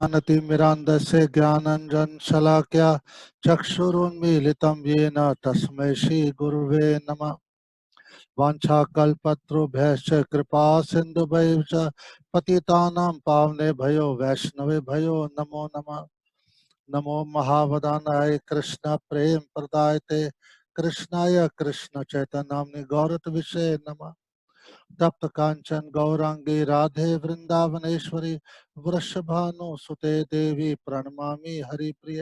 ज्ञानतिमिरान्धस्य ज्ञानाञ्जनशलाकया चक्षुरुन्मीलितं येन तस्मै श्रीगुरुवे नमः। वाञ्छाकल्पतरुभ्यश्च कृपा सिन्धुभ्यः च पतितानां पावनेभ्यो वैष्णवेभ्यो नमो नमः। नमो महावदानाय कृष्ण प्रेम प्रदायते कृष्णाय कृष्ण चैतन्यामि गौरतविषे नमः। तप्त कांचन गौरांगी राधे वृंदावनेश्वरी वृषभानुसुते देवी प्रणमामि हरिप्रिय।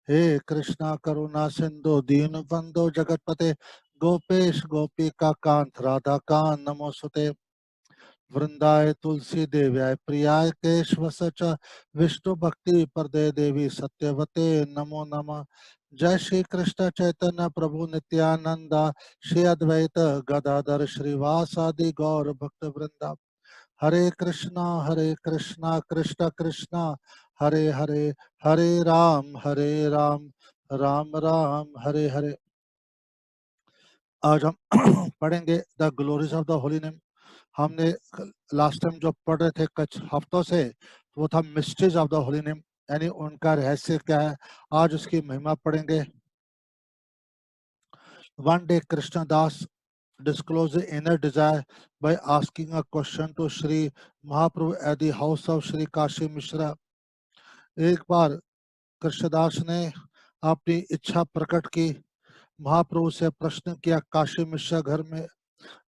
हे कृष्णा करुणा सिंधु दीनबंधो जगतपते गोपेश गोपिका कांत राधा कांत नमोस्तुते। वृंदाय तुलसी देव्याय प्रियाय केशव सच विष्णु भक्ति प्रदे देवी सत्यवते नमो नमः। जय श्री कृष्ण चैतन्य प्रभु नित्यानंद श्री अद्वैत गदाधर श्रीवासादि गौर भक्त वृंदा। हरे कृष्णा कृष्ण कृष्णा हरे हरे, हरे राम राम राम हरे हरे। आज हम पढ़ेंगे the glories of the holy name. हमने लास्ट टाइम जो पढ़ रहे थे कुछ हफ्तों से वो था mysteries of the holy name, यानी उनका रहस्य क्या है। आज उसकी महिमा पढ़ेंगे। One day Krishnadas disclose the inner desire by asking a question to Sri Mahaprabhu at the house of Sri Kashi Mishra. एक बार कृष्णदास ने अपनी इच्छा प्रकट की, महाप्रभु से प्रश्न किया। काशी मिश्रा घर में,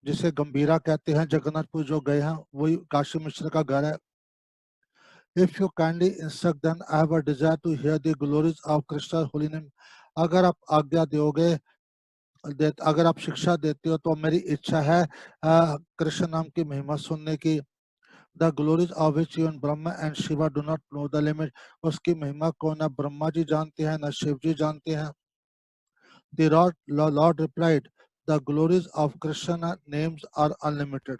जिसे गंभीरा कहते हैं, जगन्नाथपुर जो गए हैं वही काशी मिश्र का घर है। If you kindly instruct then I have a desire to hear the glories of Krishna holy name. अगर आप आज्ञा दोगे, अगर आप शिक्षा देते हो तो मेरी इच्छा है कृष्ण नाम की महिमा सुनने की। The glories of which even Brahma and Shiva do not know the limit. उसकी महिमा को न ब्रह्मा जी जानते हैं न शिव जी जानते हैं। The Lord replied, the glories of Krishna names are unlimited.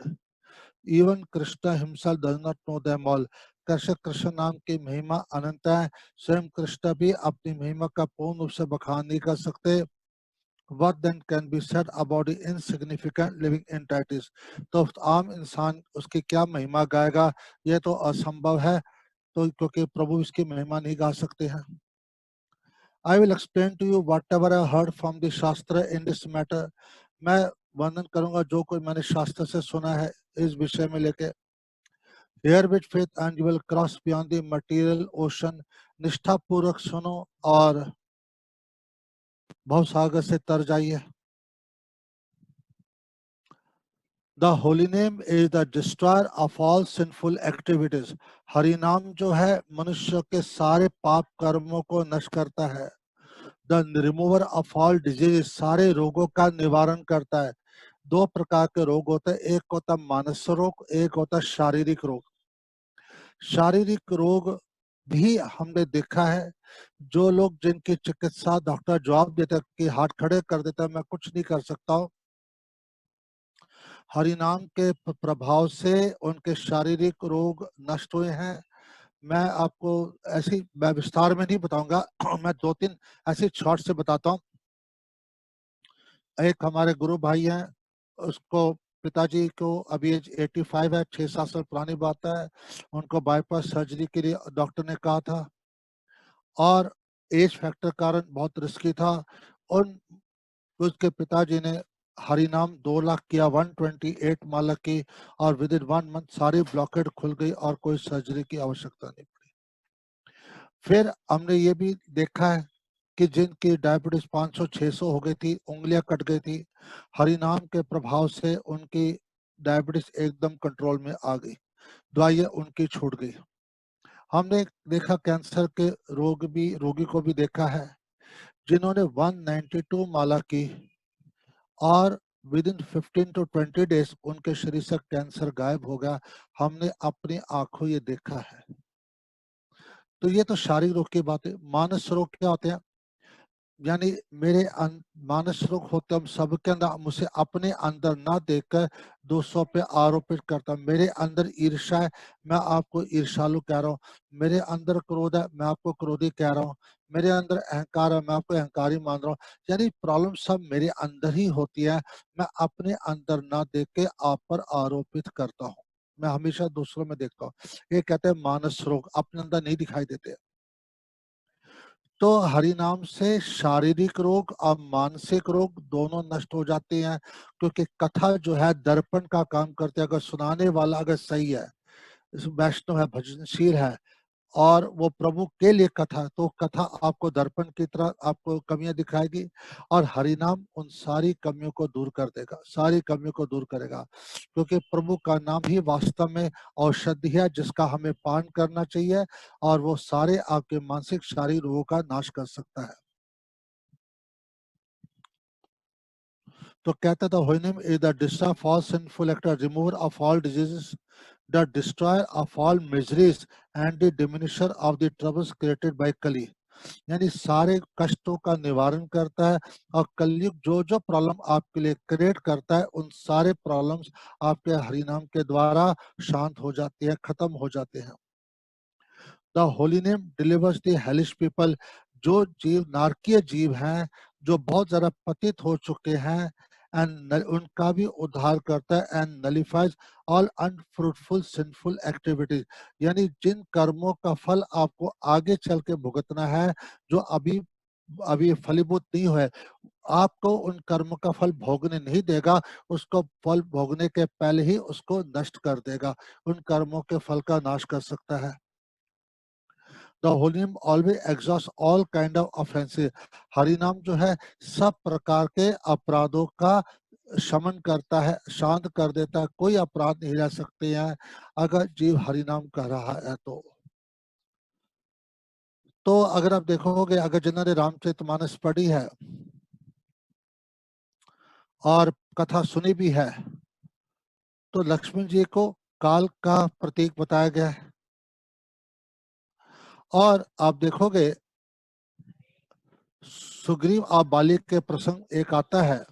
Even Krishna himself does not know them all. Krishna नाम की महिमा अनंत है। स्वयं कृष्ण भी अपनी महिमा का पूर्ण रूप से बखान नहीं कर सकते। What then can be said about the insignificant living entities? तो आम इंसान उसकी क्या महिमा गाएगा, यह तो असंभव है। तो क्योंकि प्रभु इसकी महिमा नहीं गा सकते हैं। I will explain to you whatever I heard from the Shastra in this matter. मैं वर्णन करूंगा जो कोई मैंने शास्त्र से सुना है इस विषय में लेके। Here with faith and you will cross beyond the material ocean. निष्ठा पूर्वक सुनो और भवसागर से तर जाइए। The holy name is the destroyer of all sinful activities. Hari नाम जो है मनुष्य के सारे पाप कर्मों को नष्ट करता है। The remover of all disease, सारे रोगों का निवारण करता है। दो प्रकार के रोग होते हैं, एक होता मानस रोग, एक होता शारीरिक रोग। शारीरिक रोग भी हमने देखा है, जो लोग जिनकी चिकित्सा डॉक्टर जवाब देते कि हाथ खड़े कर देता है, मैं कुछ नहीं कर सकता हूँ, हरिनाम के प्रभाव से उनके शारीरिक रोग नष्ट हुए हैं। मैं आपको ऐसी, मैं विस्तार में नहीं बताऊंगा मैं दो तीन ऐसे शॉर्ट से बताता हूँ। एक हमारे गुरु भाई हैं, उसको पिताजी को अभी एज 85 है, 6-7 साल पुरानी बात है। उनको बाईपास सर्जरी के लिए डॉक्टर ने कहा था और एज फैक्टर कारण बहुत रिस्की था। उन उसके पिताजी ने हरिनाम 2 लाख किया, 128 माला की, और विद इन 1 मंथ सारी ब्लॉकेट खुल गई और कोई सर्जरी की आवश्यकता नहीं पड़ी। फिर हमने ये भी देखा है कि जिनकी डायबिटीज 500-600 हो गई थी, उंगलियां कट गई थी, हरिनाम के प्रभाव से उनकी डायबिटीज एकदम कंट्रोल में आ गई, दवाइयां उनकी छूट गई। हमने देखा कैंसर के रोगी को भी देखा है, जिन्होंने 192 माला की और विद इन 15 to 20 डेज उनके शरीर से कैंसर गायब हो गया। हमने अपनी आंखों ये देखा है। तो ये तो शारीरिक रोग की बात है। मानस रोग क्या होते हैं, यानी मेरे मानस रोग होते हम सबके अंदर, मुझे अपने अंदर ना देखकर दूसरों पे आरोपित करता हूं। मेरे अंदर ईर्ष्या है, मैं आपको ईर्ष्यालु कह रहा हूँ। मेरे अंदर क्रोध है, मैं आपको क्रोधी कह रहा हूँ। मेरे अंदर अहंकार है, मैं आपको अहंकारी मान रहा हूँ। यानी प्रॉब्लम सब मेरे अंदर ही होती है, मैं अपने अंदर ना देख के आप पर आरोपित करता हूँ। मैं हमेशा दूसरों में देखता हूँ। ये कहते हैं मानस रोग, अपने अंदर नहीं दिखाई देते। तो हरि नाम से शारीरिक रोग और मानसिक रोग दोनों नष्ट हो जाते हैं, क्योंकि कथा जो है दर्पण का काम करते हैं। अगर सुनाने वाला अगर सही है, वैष्णव है, भजनशील है और वो प्रभु के लिए कथा, तो कथा आपको दर्पण की तरह आपको कमियां दिखाएगी और हरि नाम उन सारी कमियों को दूर कर देगा, सारी कमियों को दूर करेगा। क्योंकि प्रभु का नाम ही वास्तव में औषधि है जिसका हमें पान करना चाहिए और वो सारे आपके मानसिक शारीरिक रोगों का नाश कर सकता है। तो कहता था holy name is the destroy of all sinful actor, remover of all diseases, the destroyer of all miseries and the diminisher of the troubles created by Kali. यानी सारे कष्टों का निवारण करता है और कलयुग जो जो प्रॉब्लम आपके लिए क्रिएट करता है उन सारे प्रॉब्लम्स आपके हरिनाम के द्वारा शांत हो जाती है, खत्म हो जाते हैं। The holy name delivers the hellish people, जो जीव नारकीय जीव हैं, जो बहुत ज्यादा पतित हो चुके हैं, एंड उनका भी उद्धार करता है। And nullifies all unfruitful sinful activities, यानी जिन कर्मों का फल आपको आगे चल के भुगतना है, जो अभी अभी फलीभूत नहीं हुए, आपको उन कर्म का फल भोगने नहीं देगा, उसको फल भोगने के पहले ही उसको नष्ट कर देगा, उन कर्मों के फल का नाश कर सकता है। The holy name always exhaust all kind of offences, Hari नाम जो है सब प्रकार के अपराधों का शमन करता है, शांत कर देता है, कोई अपराध नहीं रह सकते हैं अगर जीव हरि नाम कर रहा है तो अगर आप देखोगे, अगर जिन्होंने रामचरितमानस पढ़ी है और कथा सुनी भी है, तो लक्ष्मण जी को काल का प्रतीक बताया गया है। और आप देखोगे सुग्रीव और बाली के प्रसंग एक आता है।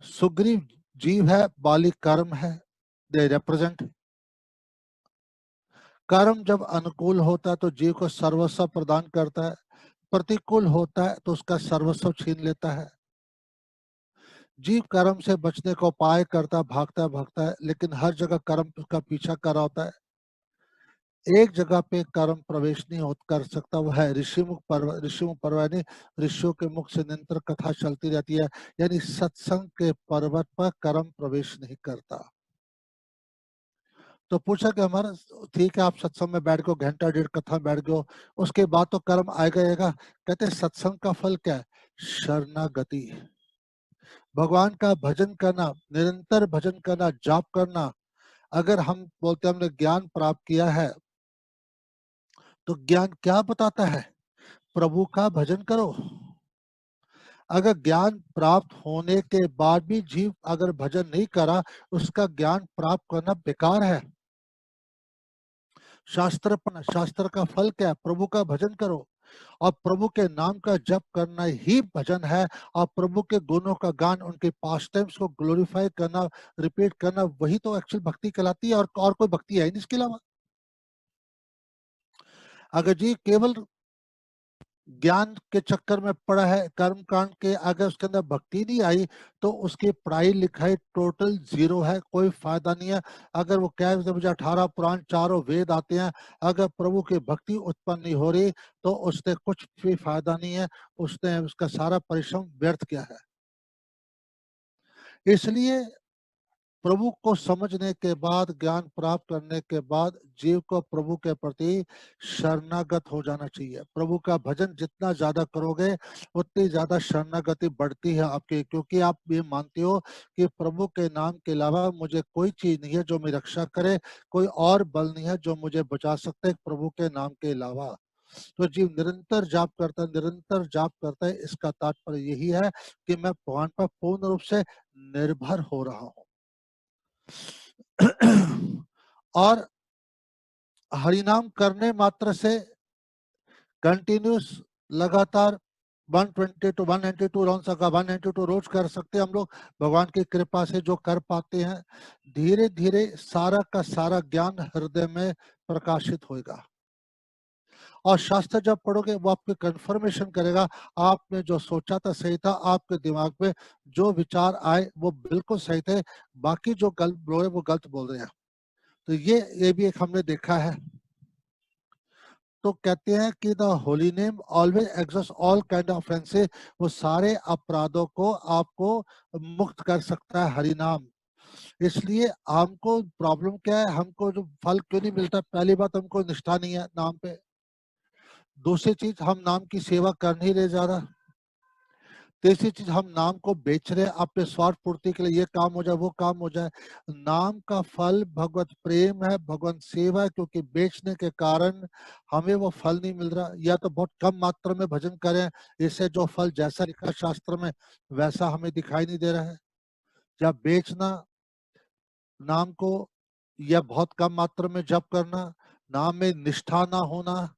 सुग्रीव जीव है, बाली कर्म है, दे रिप्रेजेंट। कर्म जब अनुकूल होता है तो जीव को सर्वस्व प्रदान करता है, प्रतिकूल होता है तो उसका सर्वस्व छीन लेता है। जीव कर्म से बचने का उपाय करता, भागता है, लेकिन हर जगह कर्म उसका पीछा कर रहा होता है। एक जगह पे कर्म प्रवेश नहीं हो कर सकता, वो है ऋषिमुख पर्व। ऋषिमुख पर्व यानी ऋषियों के मुख से निरंतर कथा चलती रहती है, यानी सत्संग के पर्वत पर कर्म प्रवेश नहीं करता। तो पूछा कि हमारा ठीक है, आप सत्संग में बैठ गए, घंटा डेढ़ कथा में बैठ गए, उसके बाद तो कर्म आएगा। कहते हैं सत्संग का फल क्या है? शरणागति, भगवान का भजन करना, निरंतर भजन करना, जाप करना। अगर हम बोलते हैं हमने ज्ञान प्राप्त किया है, तो ज्ञान क्या बताता है? प्रभु का भजन करो। अगर ज्ञान प्राप्त होने के बाद भी जीव अगर भजन नहीं करा, उसका ज्ञान प्राप्त करना बेकार है। शास्त्र का फल क्या है? प्रभु का भजन करो और प्रभु के नाम का जप करना ही भजन है। और प्रभु के गुणों का गान, उनके पास्ट टाइम्स को ग्लोरीफाई करना, रिपीट करना, वही तो एक्चुअल भक्ति कहलाती है। और कोई भक्ति है ही नहीं इसके अलावा। अगर जी केवल ज्ञान के चक्कर में पड़ा है, कर्म कांड के, अगर उसके अंदर भक्ति नहीं आई, तो उसकी पढ़ाई लिखाई टोटल जीरो है, कोई फायदा नहीं है। अगर वो कह मुझे 18 पुराण चारों वेद आते हैं, अगर प्रभु की भक्ति उत्पन्न नहीं हो रही, तो उससे कुछ भी फायदा नहीं है, उसने उसका सारा परिश्रम व्यर्थ किया है। इसलिए प्रभु को समझने के बाद, ज्ञान प्राप्त करने के बाद, जीव को प्रभु के प्रति शरणागत हो जाना चाहिए। प्रभु का भजन जितना ज्यादा करोगे, उतनी ज्यादा शरणागति बढ़ती है आपकी, क्योंकि आप ये मानते हो कि प्रभु के नाम के अलावा मुझे कोई चीज नहीं है जो मेरी रक्षा करे, कोई और बल नहीं है जो मुझे बचा सकता है प्रभु के नाम के अलावा। तो जीव निरंतर जाप करता है, निरंतर जाप करता है। इसका तात्पर्य यही है कि मैं भगवान पर पूर्ण रूप से निर्भर हो रहा हूँ। और हरिनाम करने मात्र से कंटिन्यूस लगातार 120 टू 192 राउंड का 192 रोज कर सकते हैं हम लोग, भगवान की कृपा से जो कर पाते हैं। धीरे धीरे सारा का सारा ज्ञान हृदय में प्रकाशित होगा और शास्त्र जब पढ़ोगे वो आपको कंफर्मेशन करेगा, आपने जो सोचा था सही था, आपके दिमाग में जो विचार आए वो बिल्कुल सही थे, बाकी जो गलत बोल रहे वो गलत बोल रहे हैं। तो ये भी एक हमने देखा है। तो कहते हैं कि the holy name always exhaust all kind of offences, वो सारे अपराधों को आपको मुक्त कर सकता है हरि नाम। इसलिए हमको प्रॉब्लम क्या है, हमको जो फल क्यों नहीं मिलता, पहली बात हमको निष्ठा नहीं है नाम पे, दूसरी चीज हम नाम की सेवा कर नहीं रहे ज्यादा, तीसरी चीज हम नाम को बेच रहे हैं अपने स्वार्थ पूर्ति के लिए, ये काम हो जाए वो काम हो जाए। नाम का फल भगवत प्रेम है, भगवत सेवा है, क्योंकि बेचने के कारण हमें वो फल नहीं मिल रहा, या तो बहुत कम मात्रा में भजन करें, इससे जो फल जैसा लिखा शास्त्र में वैसा हमें दिखाई नहीं दे रहा है। या बेचना नाम को, या बहुत कम मात्रा में जप करना, नाम में निष्ठा ना होना,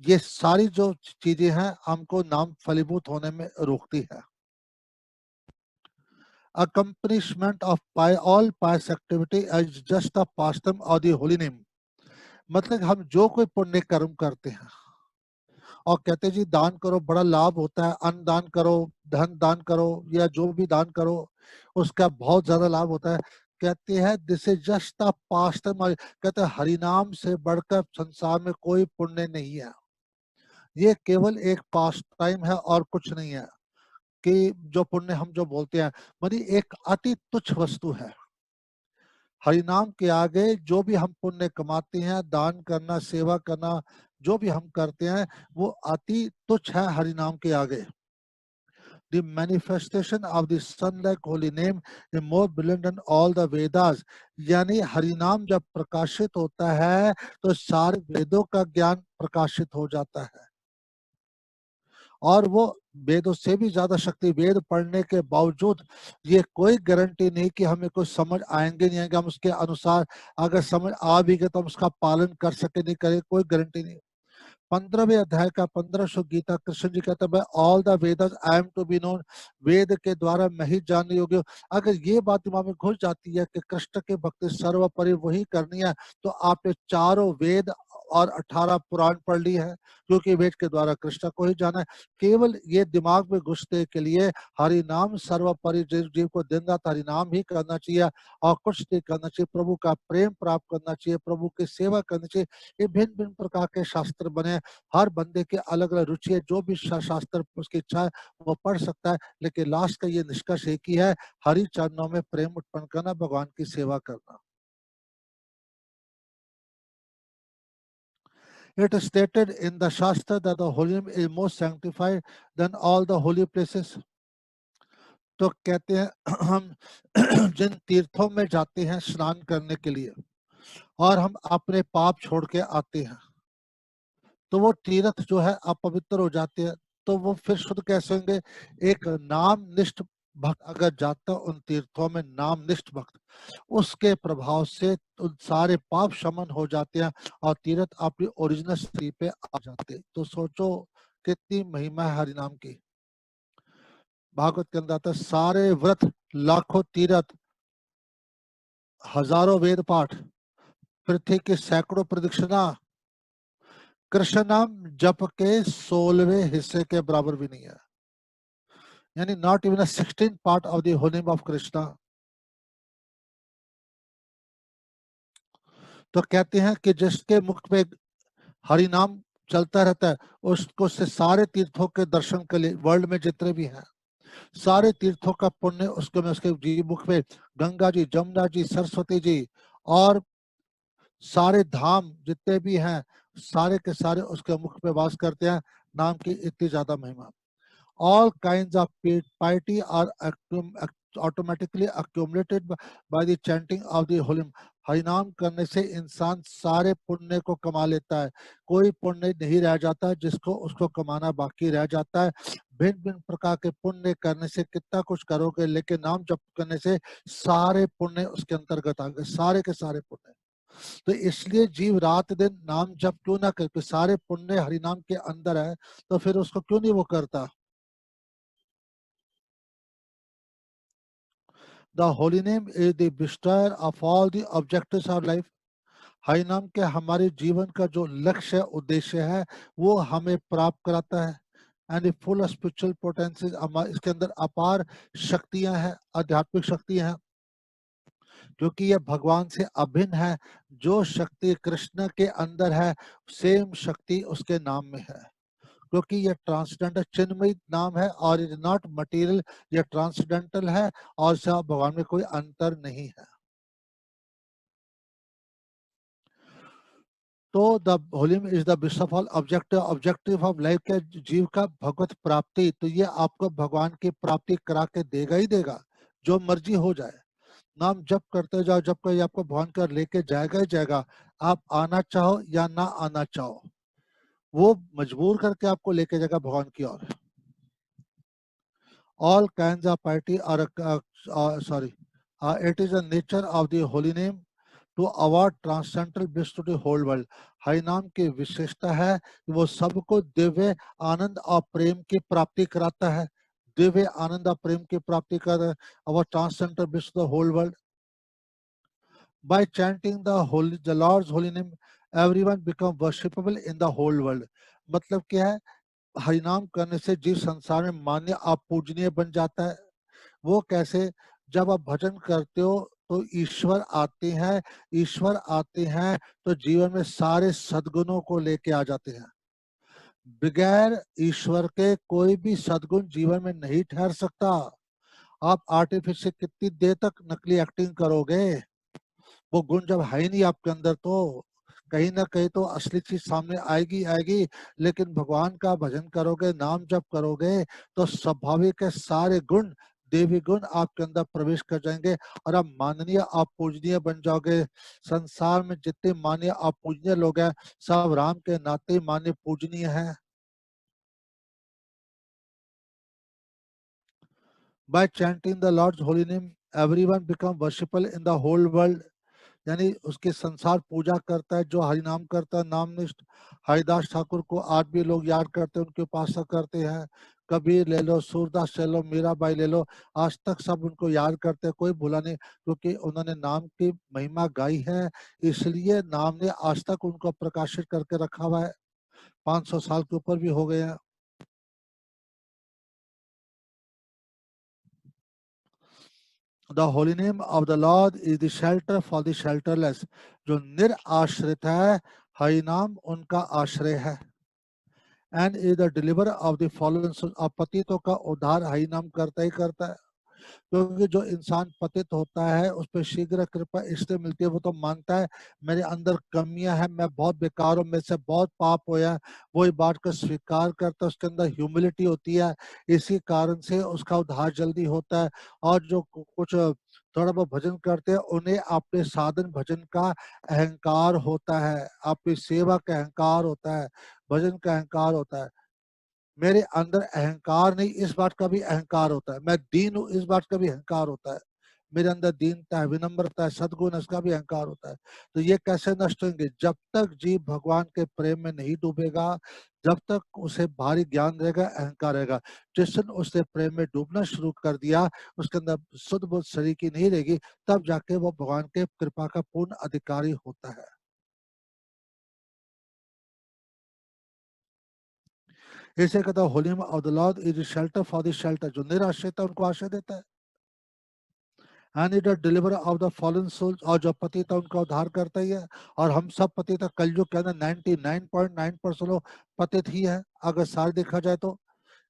ये सारी जो चीजें हैं हमको नाम फलीभूत होने में रोकती है। Accomplishment of all pious activity as just a pastime or the holy name, मतलब हम जो कोई पुण्य कर्म करते हैं और कहते हैं जी दान करो बड़ा लाभ होता है, अन्न दान करो, धन दान करो, या जो भी दान करो उसका बहुत ज्यादा लाभ होता है। कहते हैं दिस इज जस्ट अ पास्टम, कहते हैं हरिनाम से बढ़कर संसार में कोई पुण्य नहीं है, ये केवल एक पास्ट टाइम है और कुछ नहीं है। कि जो पुण्य हम जो बोलते हैं मानी एक अति तुच्छ वस्तु है, हरिनाम के आगे जो भी हम पुण्य कमाते हैं, दान करना, सेवा करना, जो भी हम करते हैं वो अति तुच्छ है हरिनाम के आगे। The manifestation of the sun like holy name is more brilliant than all the Vedas, यानी हरिनाम जब प्रकाशित होता है तो सारे वेदों का ज्ञान प्रकाशित हो जाता है, और वो वेदों से भी ज्यादा शक्ति, वेद पढ़ने के बावजूद ये कोई गारंटी नहीं कि हमें कुछ समझ आएंगे नहीं आएंगे, हम उसके अनुसार अगर समझ आ भी गए तो हम उसका पालन कर सके नहीं करे, कोई गारंटी नहीं। 15वें अध्याय का 1500 गीता कृष्ण जी कहता है all the Vedas I am to be known, Veda के द्वारा मैं ही जानने योग्य हूँ। अगर ये बात दिमाग में घुस जाती है कि कृष्ण की भक्ति सर्वोपरि वही करनी है, तो आपने चारों वेद और 18 पुराण पढ़ ली है, क्योंकि वेद के द्वारा कृष्ण को ही जाना है। केवल ये दिमाग में घुसने के लिए हरि नाम सर्वोपरि, जीव को दिन रात हरि नाम ही करना चाहिए और कुछ नहीं करना चाहिए, प्रभु का प्रेम प्राप्त करना चाहिए, प्रभु की सेवा करनी चाहिए। ये भिन्न भिन्न प्रकार के शास्त्र बने, हर बंदे के अलग अलग रुचि है, जो भी शास्त्र उसकी इच्छा है वो पढ़ सकता है, लेकिन लास्ट का ये निष्कर्ष एक ही है, हरि चरणों में प्रेम उत्पन्न करना, भगवान की सेवा करना। It is stated in the Shastra that the holy name is more sanctified than all the holy places. तो कहते हैं हम जिन तीर्थों में जाते हैं स्नान करने के लिए और हम अपने पाप छोड़ के आते हैं, तो वो तीर्थ जो है अपवित्र हो जाते हैं, तो वो फिर शुद्ध कैसे होंगे? एक नाम निष्ठ भक्त अगर जाता उन तीर्थों में, नाम निष्ठ भक्त, उसके प्रभाव से उन सारे पाप शमन हो जाते हैं और तीर्थ अपनी ओरिजिनल स्थिति पे आ जाते हैं। तो सोचो कितनी महिमा है हरिनाम की। भागवत के अंदर आता है सारे व्रत, लाखों तीर्थ, हजारों वेद पाठ, पृथ्वी के सैकड़ों प्रदक्षिणा, कृष्ण नाम जप के 16वें हिस्से के बराबर भी नहीं है, यानी not even 16 part of the holy name of Krishna. तो कहते हैं कि जिसके मुख पे हरि नाम चलता रहता है उसको से सारे तीर्थों के दर्शन के लिए, वर्ल्ड में जितने भी हैं सारे तीर्थों का पुण्य उसके में, उसके जी मुख पे गंगा जी, जमुना जी, सरस्वती जी और सारे धाम जितने भी हैं सारे के सारे उसके मुख पे वास करते हैं। नाम की इतनी ज्यादा महिमा। All kinds of piety are automatically accumulated by the chanting of the holy name. हरिनाम करने से इंसान सारे पुण्य को कमा लेता है, कोई पुण्य नहीं रह जाता जिसको उसको कमाना बाकी रह जाता है। भिन्न भिन्न प्रकार के पुण्य करने से कितना कुछ करोगे, लेकिन नाम जप करने से सारे पुण्य उसके अंतर्गत आ गए, सारे के सारे पुण्य। तो इसलिए जीव रात दिन नाम जप क्यों ना करे, सारे पुण्य हरिनाम के अंदर है, तो फिर उसको क्यों नहीं वो करता। The holy name is the bestower of all the objectives of life. Hari नाम के हमारे जीवन का जो लक्ष्य उद्देश्य है वो हमें प्राप्त कराता है। एंड फुल स्पिरिचुअल पोटेंशियल, इसके अंदर अपार शक्तियां हैं, आध्यात्मिक शक्तियां हैं, क्योंकि ये भगवान से अभिन्न है। जो शक्ति कृष्ण के अंदर है सेम शक्ति उसके नाम में है, क्योंकि ये ट्रांसडेंटल चिन्मय नाम है और इज नॉट मटेरियल, ये ट्रांसडेंटल है और इससे भगवान में कोई अंतर नहीं है। तो the holy name is the bishop all objective, objective of life के जीव का भगवत प्राप्ति, तो ये आपको भगवान की प्राप्ति करा के देगा ही देगा, जो मर्जी हो जाए। नाम जप करते जाओ, जब कोई आपको भगवान कर लेके जाएगा ही जाएगा, आप आना चाहो या ना आना चाहो, वो मजबूर करके आपको लेके जाएगा भगवान की ओर। All kinds of piety are sorry, it is a nature of the holy name to award transcendental bliss to the whole world। Hari नाम की विशेषता है कि वो सबको दिव्य आनंद और प्रेम की प्राप्ति कराता है, दिव्य आनंद और प्रेम की प्राप्ति कर अवर ट्रांससेंडेंटल bliss to the whole world। By chanting the Lord's holy name, everyone become worshipable in the whole world। मतलब क्या है, हरिनाम करने से जीव संसार में मान्य आप पूजनीय बन जाता है। वो कैसे, जब आप भजन करते हो तो ईश्वर आते हैं, ईश्वर आते हैं तो जीवन में सारे सद्गुणों को लेके आ जाते हैं। बगैर ईश्वर के कोई भी सद्गुण जीवन में नहीं ठहर सकता। आप आर्टिफिशियल कितनी देर तक नकली एक्टिंग करोगे, वो गुण जब है ही नहीं आपके अंदर तो कहीं ना कहीं तो असली चीज सामने आएगी आएगी। लेकिन भगवान का भजन करोगे, नाम जप करोगे, तो स्वाभाविक है सारे गुण, देवी गुण आपके अंदर प्रवेश कर जाएंगे और आप माननीय, आप पूजनीय बन जाओगे। संसार में जितने मान्य आप पूजनीय लोग हैं, सब राम के नाते मान्य पूजनीय हैं। By chanting the Lord's holy name, everyone become worshipful in the whole world। यानी उसके संसार पूजा करता है, जो हरि नाम करता है, नामनिष्ठ हरिदास ठाकुर को आज भी लोग याद करते हैं, उनकी उपासना करते हैं। कबीर ले लो, सूरदास ले लो, मीराबाई ले लो, आज तक सब उनको याद करते हैं, कोई भूला नहीं, क्योंकि उन्होंने नाम की महिमा गाई है। इसलिए नाम ने आज तक उनको प्रकाशित करके रखा हुआ है, 500 साल के ऊपर भी हो गए हैं। The holy name of the lord is the shelter for the shelterless. जो निराश्रित है, हरि नाम उनका आश्रय है। And is the deliver of the fallen, पतितों का उद्धार हरि नाम करता ही करता है। क्योंकि जो इंसान पतित होता है उस पर शीघ्र कृपा इसलिए मिलती है, वो तो मानता है मेरे अंदर कमियां हैं, मैं बहुत बेकार हूँ, मेरे से बहुत पाप होया है, वो इस बात को स्वीकार करता है, उसके अंदर ह्यूमिलिटी होती है, इसी कारण से उसका उद्धार जल्दी होता है। और जो कुछ थोड़ा बहुत भजन करते हैं, उन्हें अपने साधन भजन का अहंकार होता है, आपकी सेवा का अहंकार होता है, भजन का अहंकार होता है। मेरे अंदर अहंकार नहीं, इस बात का भी अहंकार होता है, मैं दीन हूँ, इस बात का भी अहंकार होता है। मेरे अंदर दीनता है, विनम्रता है, सद्गुण है, इसका भी अहंकार होता है। तो ये कैसे नष्ट होंगे, जब तक जीव भगवान के प्रेम में नहीं डूबेगा, जब तक उसे भारी ज्ञान रहेगा, अहंकार रहेगा। जिस दिन उसने प्रेम में डूबना शुरू कर दिया, उसके अंदर शुद्ध बुद्ध शरीर की नहीं रहेगी, तब जाके वो भगवान के कृपा का पूर्ण अधिकारी होता है। इसे कहता है holy of the lord is shelter for the shelter. जो निराश्रित है उनको आश्रय देता है। And it deliver of the fallen souls, और जो पतित है उनका उद्धार करता ही है। और हम सब पतित है, कलयुग के अंदर 99.9% लोग पतित ही है। अगर सार देखा जाए तो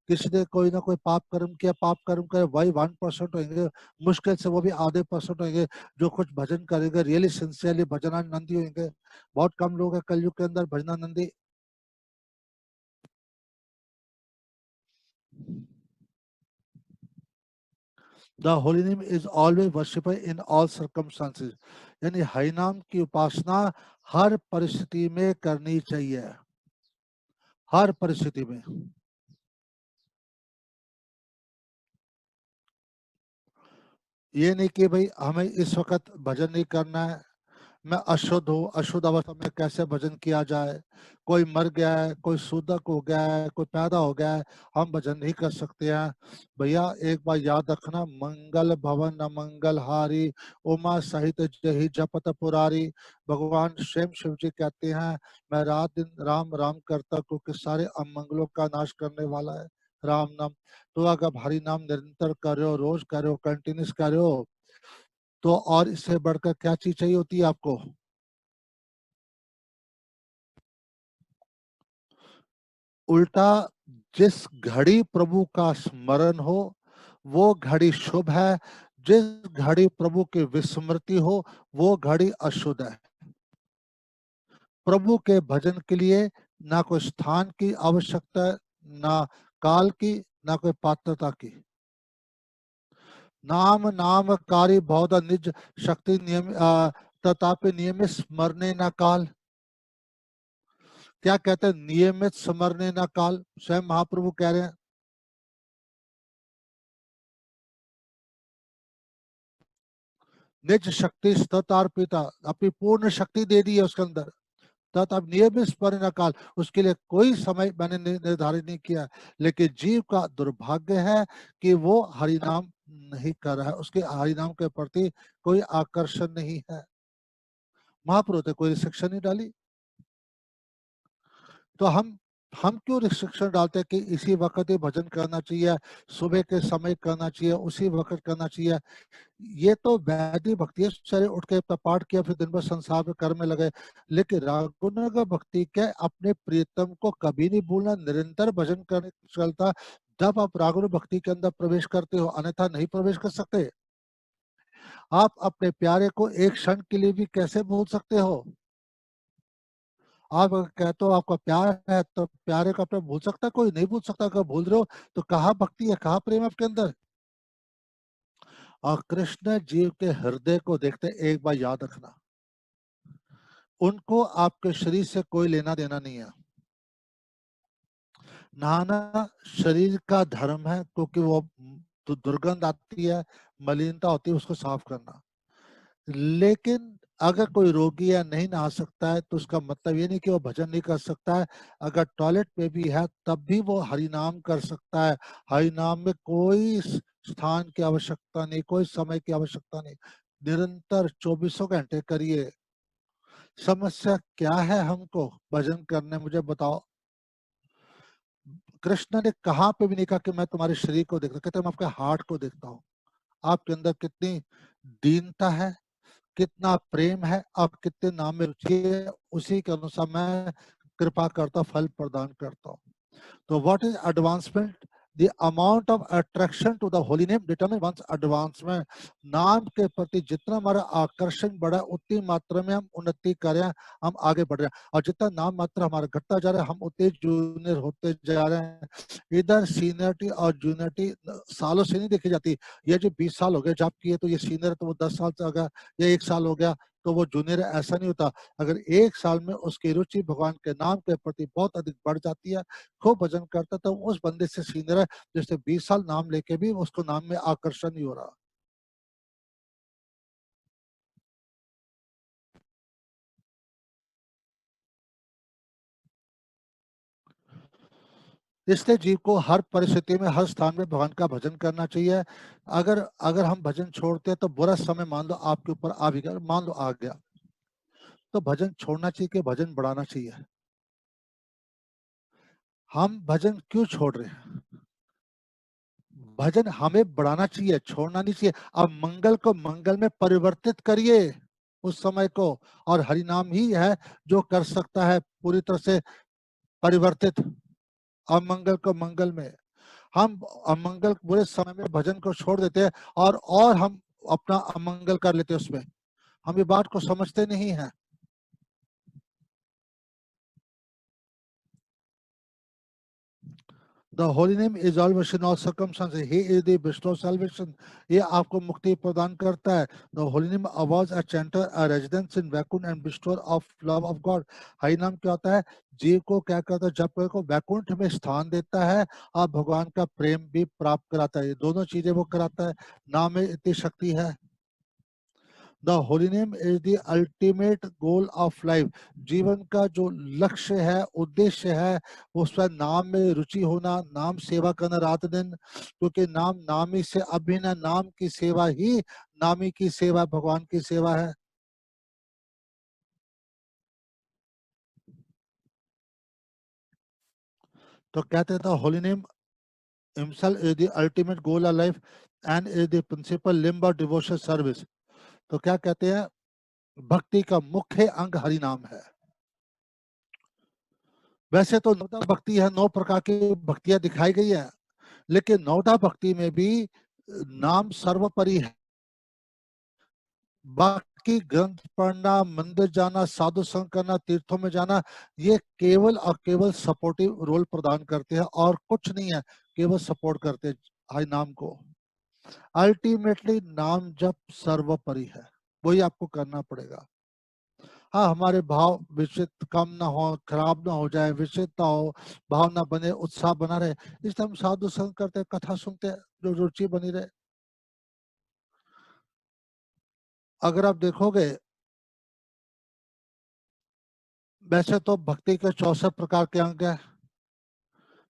किसी ने कोई ना कोई पाप कर्म किया, पाप कर्म करे, वही 1% होंगे, मुश्किल से वो भी आधे परसेंट होंगे जो कुछ भजन करेंगे, रियली सिंसियरली भजनानंदी होंगे। बहुत कम लोग है कलयुग के अंदर भजनानंदी। The holy name is always worshiped in all circumstances. यानी हरि नाम की उपासना हर परिस्थिति में करनी चाहिए, हर परिस्थिति में। ये नहीं कि भाई हमें इस वक्त भजन नहीं करना है, मैं अशुद्ध हूँ, अशुद्ध अवस्था में कैसे भजन किया जाए। कोई मर गया है, कोई सूतक हो गया है, कोई पैदा हो गया है, हम भजन नहीं कर सकते हैं। भैया एक बार याद रखना, मंगल भवन अमंगल हारी, उमा सहित जही जपत पुरारी। भगवान स्वयं शिव जी कहते हैं, मैं रात दिन राम राम करता क्योंकि सारे अमंगलों का नाश करने वाला है राम नाम। तो अगर हरि नाम निरंतर कर रहे हो, रोज कर रहे हो, कंटिन्यूस कर रहे हो, तो और इससे बढ़कर क्या चीज चाहिए होती है आपको। उल्टा, जिस घड़ी प्रभु का स्मरण हो वो घड़ी शुभ है, जिस घड़ी प्रभु की विस्मृति हो वो घड़ी अशुभ है। प्रभु के भजन के लिए ना कोई स्थान की आवश्यकता है, ना काल की, ना कोई पात्रता की। नाम नाम कारी बहुत निज शक्ति नियम तथापि नियमित स्मरणे न काल। क्या कहते हैं, नियमित स्मरणे न काल, स्वयं महाप्रभु कह रहे हैं। निज शक्ति तथार्पिता, अपनी पूर्ण शक्ति दे दी है उसके अंदर। तथा अब नियमित स्मरण काल, उसके लिए कोई समय मैंने निर्धारित नहीं किया। लेकिन जीव का दुर्भाग्य है कि वो हरिनाम नहीं कर रहा है, उसके हरिनाम के प्रति कोई आकर्षण नहीं है। महाप्रभु ने कोई रिस्ट्रिक्शन नहीं डाली, तो हम क्यों रिस्ट्रिक्शन डालते हैं कि इसी वक्त ही भजन करना चाहिए, सुबह के समय करना चाहिए, उसी वक्त करना चाहिए। ये तो वैदिक भक्ति है, सवेरे उठ के पाठ किया, फिर दिन भर संसार में कर्म में लगे। लेकिन रागुनाग भक्ति के अपने प्रियतम को कभी नहीं भूलना, निरंतर भजन करने चलता। जब आप रागुनाग भक्ति के अंदर प्रवेश करते हो, अन्यथा नहीं प्रवेश कर सकते। आप अपने प्यारे को एक क्षण के लिए भी कैसे भूल सकते हो। आप अगर कहते हो आपका प्यार है, तो प्यारे को अपने भूल सकता है? कोई नहीं भूल सकता। अगर भूल रहे हो तो कहाँ भक्ति है, कहाँ प्रेम है आपके अंदर। और कृष्ण जीव के हृदय को देखते, एक बार याद रखना, उनको आपके शरीर से कोई लेना देना नहीं है। नहाना शरीर का धर्म है, क्योंकि वो दुर्गंध आती है, मलिनता होती है, उसको साफ करना। लेकिन अगर कोई रोगी या नहीं नहा सकता है, तो उसका मतलब ये नहीं कि वो भजन नहीं कर सकता है। अगर टॉयलेट पे भी है तब भी वो हरि नाम कर सकता है। हरि नाम में कोई स्थान की आवश्यकता नहीं, कोई समय की आवश्यकता नहीं। निरंतर 24 घंटे करिए। समस्या क्या है हमको भजन करने, मुझे बताओ। कृष्ण ने कहाँ पे भी नहीं कहा कि मैं तुम्हारे शरीर को देखता, कहते मैं आपके हार्ट को देखता हूँ। आपके अंदर कितनी दीनता है, कितना प्रेम है, आप कितने नाम में रुचि है, उसी के अनुसार मैं कृपा करता, फल प्रदान करता हूँ। तो what is advancement? The amount of attraction to the holy name determine one's advancement. नाम के प्रति जितना हमारा आकर्षण बढ़ा, उतनी मात्रा में हम उन्नति कर रहे हैं, हम आगे बढ़ रहे हैं। और जितना नाम मात्रा हमारा घटता जा रहा है, हम उतने जूनियर होते जा रहे हैं। इधर सीनियरिटी और जूनियरिटी सालों से नहीं देखी जाती। ये जो 20 साल हो गए जॉब किए तो ये सीनियर, तो वो 10 साल से अगर ये 1 साल हो गया तो वो जूनियर, ऐसा नहीं होता। अगर 1 साल में उसकी रुचि भगवान के नाम के प्रति बहुत अधिक बढ़ जाती है, खूब भजन करता, तो उस बंदे से सीनियर है, जिसने 20 साल नाम लेके भी उसको नाम में आकर्षण नहीं हो रहा। इसलिए जीव को हर परिस्थिति में, हर स्थान में भगवान का भजन करना चाहिए। अगर अगर हम भजन छोड़ते हैं तो बुरा समय मान लो आपके ऊपर आ भी गया, मान लो आ गया, तो भजन छोड़ना चाहिए कि भजन बढ़ाना चाहिए। हम भजन क्यों छोड़ रहे हैं? भजन हमें बढ़ाना चाहिए, छोड़ना नहीं चाहिए। अब मंगल को मंगल में परिवर्तित करिए उस समय को, और हरिनाम ही है जो कर सकता है पूरी तरह से परिवर्तित अमंगल को मंगल में। हम अमंगल बुरे समय में भजन को छोड़ देते हैं, और हम अपना अमंगल कर लेते हैं उसमें। हम ये बात को समझते नहीं है। The holy name is always in all circumstances, he is the Bairstow salvation। ये आपको मुक्ति प्रदान करता है। द होली नेम अवाज a chanter a residence in Vaikuntha and bestower of love of God. Hari नाम क्या होता है? जीव को क्या करता है? जब को वैकुंठ में स्थान देता है और भगवान का प्रेम भी प्राप्त कराता है। ये दोनों चीजें वो कराता है। नाम में इतनी शक्ति है। The holy name is the ultimate goal of life. जीवन का जो लक्ष्य है, उद्देश्य है, उस पर नाम में रुचि होना, नाम सेवा करना रात दिन, क्योंकि नाम नामी से अभिन्न, नाम की सेवा ही नामी की सेवा, भगवान की सेवा है। तो कहते थे holy name himself is the ultimate goal of life and is the principal limb of devotional service। तो क्या कहते हैं, भक्ति का मुख्य अंग हरि नाम है। वैसे तो नवदा भक्ति है, 9 प्रकार की भक्तियां दिखाई गई है, लेकिन नवदा भक्ति में भी नाम सर्वोपरि है। बाकी ग्रंथ पढ़ना, मंदिर जाना, साधु संग करना, तीर्थों में जाना, ये केवल और केवल सपोर्टिव रोल प्रदान करते हैं और कुछ नहीं है, केवल सपोर्ट करते हैं हरि नाम को। अल्टीमेटली नाम जप सर्वोपरि है, वही आपको करना पड़ेगा। हाँ, हमारे भाव विचित कम ना हो, खराब ना हो जाए, विचित ना हो, भाव ना बने, उत्साह बना रहे, इसलिए हम साधु संग करते हैं, कथा सुनते हैं, जो रुचि बनी रहे। अगर आप देखोगे, वैसे तो भक्ति के 64 प्रकार के अंग हैं,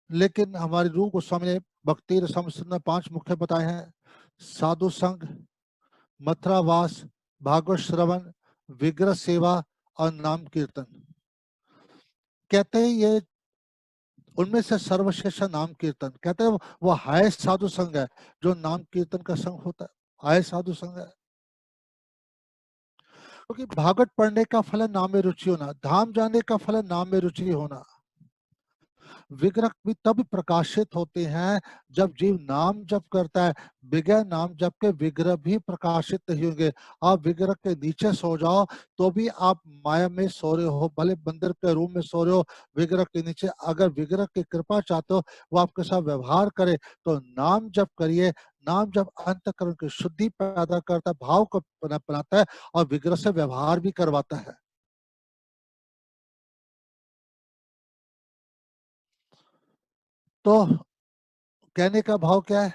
लेकिन हमारी रूह गोस्वामी ने भक्ति रसम में 5 मुख्य बताए हैं। साधु संग, मथुरावास, भागवत श्रवण, विग्रह सेवा और नाम कीर्तन। कहते हैं ये उनमें से सर्वश्रेष्ठ नाम कीर्तन, कहते हैं वो हाईएस्ट साधु संग है जो नाम कीर्तन का संग होता है, हाईएस्ट साधु संग है। क्योंकि भागवत पढ़ने का फल है नाम में रुचि होना, धाम जाने का फल है नाम में रुचि होना। विग्रह भी तब प्रकाशित होते हैं जब जीव नाम जप करता है, बगैर नाम जप के विग्रह भी प्रकाशित नहीं होंगे। आप विग्रह के नीचे सो जाओ तो भी आप माया में सो रहे हो, भले मंदिर के रूम में सो रहे हो, विग्रह के नीचे। अगर विग्रह की कृपा चाहते हो वो आपके साथ व्यवहार करे तो नाम जप करिए। नाम जब अंतःकरण की शुद्धि पैदा करता है, भाव को बनाता है और विग्रह से व्यवहार भी करवाता है। तो कहने का भाव क्या है,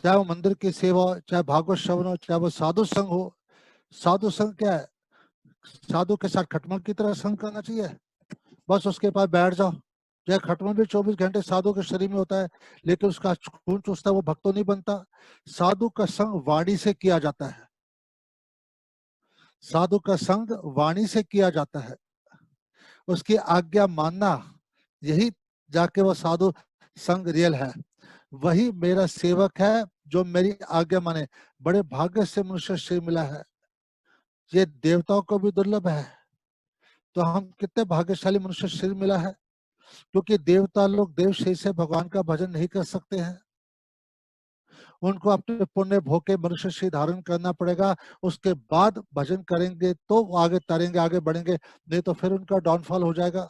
चाहे वो मंदिर की सेवा हो, चाहे भागवत श्रवण हो, चाहे वो साधु संघ हो। साधु संघ क्या है, साधु के साथ खटमल की तरह संग करना चाहिए, बस उसके पास बैठ जाओ। चाहे खटमल भी 24 घंटे साधु के शरीर में होता है, लेकिन उसका खून चूसता है, वो भक्त तो नहीं बनता। साधु का संग वाणी से किया जाता है, साधु का संग वाणी से किया जाता है, उसकी आज्ञा मानना, यही जाके वो साधु संग रियल है। वही मेरा सेवक है जो मेरी आज्ञा माने। बड़े भाग्य से मनुष्य श्री मिला है, ये देवताओं को भी दुर्लभ है। तो हम कितने भाग्यशाली मनुष्य शरीर मिला है, क्योंकि देवता लोग देव शरीर से भगवान का भजन नहीं कर सकते हैं, उनको अपने पुण्य भोग के मनुष्य शरीर धारण करना पड़ेगा, उसके बाद भजन करेंगे तो वो आगे तरेंगे, आगे बढ़ेंगे, नहीं तो फिर उनका डाउनफॉल हो जाएगा।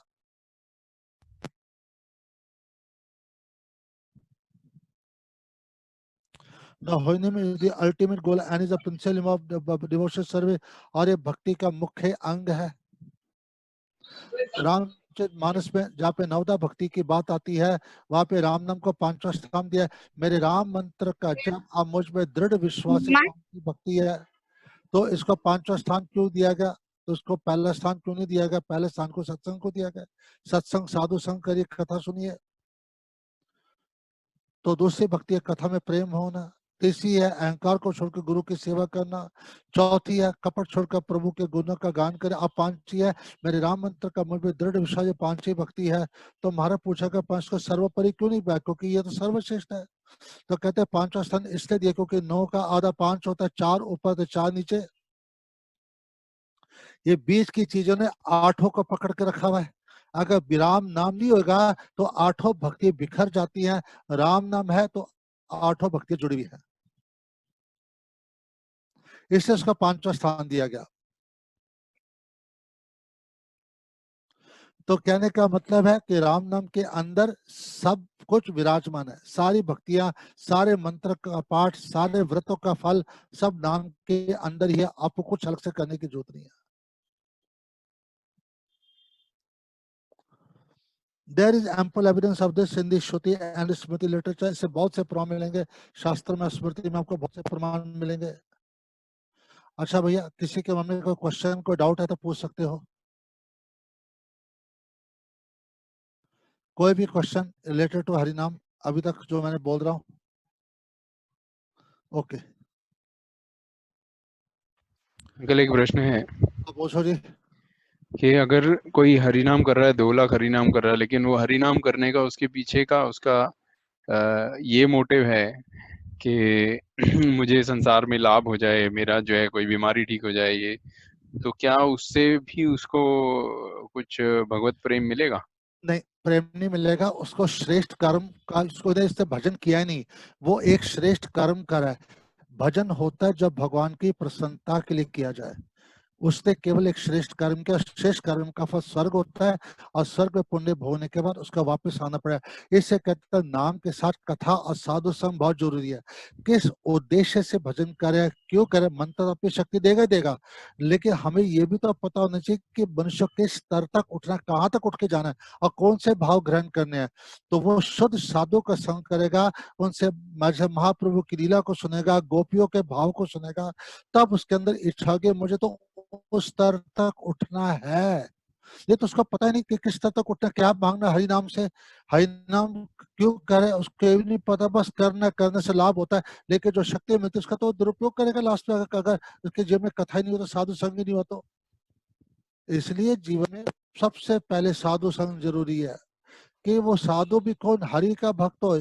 The holy name is the ultimate goal and is the principle of devotion service. और ये भक्ति का मुख्य अंग है। रामचरित मानस में जहाँ पे नवदा भक्ति की बात आती है, वहां पे राम नाम को 5वां स्थान दिया है। मेरे राम मंत्र का जब आप मुझ में दृढ़ विश्वास है, कौन सी भक्ति है, तो इसको 5वां स्थान क्यों दिया गया, तो उसको पहला स्थान क्यों नहीं दिया गया, पहले स्थान को सत्संग को दिया गया। सत्संग साधु संग करिए, कथा सुनिए। तो दूसरी भक्ति है कथा में प्रेम होना। तीसरी है अहंकार को छोड़कर गुरु की सेवा करना। चौथी है कपट छोड़कर प्रभु के गुणों का गान करे। अब पांचवी है मेरे राम मंत्र का मुझ में दृढ़ विश्वास। ये पांचवी भक्ति है। तो महाराज पूछा कि पांच को सर्वोपरि क्यों नहीं पाया, क्योंकि ये तो सर्वश्रेष्ठ है। तो कहते हैं 5वां स्थान इसलिए दिया क्योंकि 9 का आधा 5 होता है, 4 ऊपर तो 4 नीचे। ये बीच की चीजों ने 8 को पकड़ के रखा हुआ है। अगर विराम नाम नहीं होगा तो 8 भक्ति बिखर जाती हैं, राम नाम है तो 8 भक्ति जुड़ी हुई है, इसलिए उसका 5वां स्थान दिया गया। तो कहने का मतलब है कि राम नाम के अंदर सब कुछ विराजमान है, सारी भक्तियां, सारे मंत्र का पाठ, सारे व्रतों का फल सब नाम के अंदर ही है, आपको कुछ अलग से करने की जरूरत नहीं है। There is ample evidence of this in the Shruti and Smriti literature. इससे बहुत से प्रमाण मिलेंगे, शास्त्र में स्मृति में आपको बहुत से प्रमाण मिलेंगे। अच्छा भैया, किसी के मन में कोई क्वेश्चन, कोई डाउट है तो पूछ सकते हो। कोई भी क्वेश्चन रिलेटेड टू हरिनाम अभी तक जो मैंने बोल रहा हूँ? ओके, अंकल एक प्रश्न है तो पूछो जी। कि अगर कोई हरिनाम कर रहा है, 2 लाख हरिनाम कर रहा है, लेकिन वो हरिनाम करने का उसके पीछे का उसका ये मोटिव है कि मुझे संसार में लाभ हो जाए, मेरा जो है कोई बीमारी ठीक हो जाए, ये तो क्या उससे भी उसको कुछ भगवत प्रेम मिलेगा? नहीं, प्रेम नहीं मिलेगा उसको। श्रेष्ठ कर्म का उसको इससे भजन किया ही नहीं, वो एक श्रेष्ठ कर्म कर रहा है। भजन होता है जब भगवान की प्रसन्नता के लिए किया जाए, उसने केवल एक श्रेष्ठ कर्म किया। श्रेष्ठ कर्म का फल स्वर्ग होता है, और स्वर्ग में पुण्य भोगने के बाद उसका वापस आना पड़ेगा। इससे कहते हैं नाम के साथ कथा और साधु संग बहुत जरूरी है। किस उद्देश्य से भजन करे, क्यों करे, मंत्र तो अपनी शक्ति देगा ही देगा, लेकिन हमें ये भी तो पता होना चाहिए कि मनुष्य किस स्तर तक उठना, कहाँ तक उठ के जाना है, और कौन से भाव ग्रहण करने हैं। तो वो शुद्ध साधु का संग करेगा, उनसे महाप्रभु की लीला को सुनेगा, गोपियों के भाव को सुनेगा, तब उसके अंदर इच्छा होगी मुझे तो उस स्तर तक उठना है। ये तो उसको पता ही नहीं कि किस स्तर तक उठना, क्या मांगना हरि नाम से, हरि नाम क्यों करे उसको भी नहीं पता, बस करना, करने से लाभ होता है, लेकिन जो शक्ति मिलती है उसका तो दुरुपयोग करेगा लास्ट में, अगर उसके जेब में कथा ही नहीं हो तो, साधु संग ही नहीं हो तो। इसलिए जीवन में सबसे पहले साधु संग जरूरी है, कि वो साधु भी कौन, हरि का भक्त हो,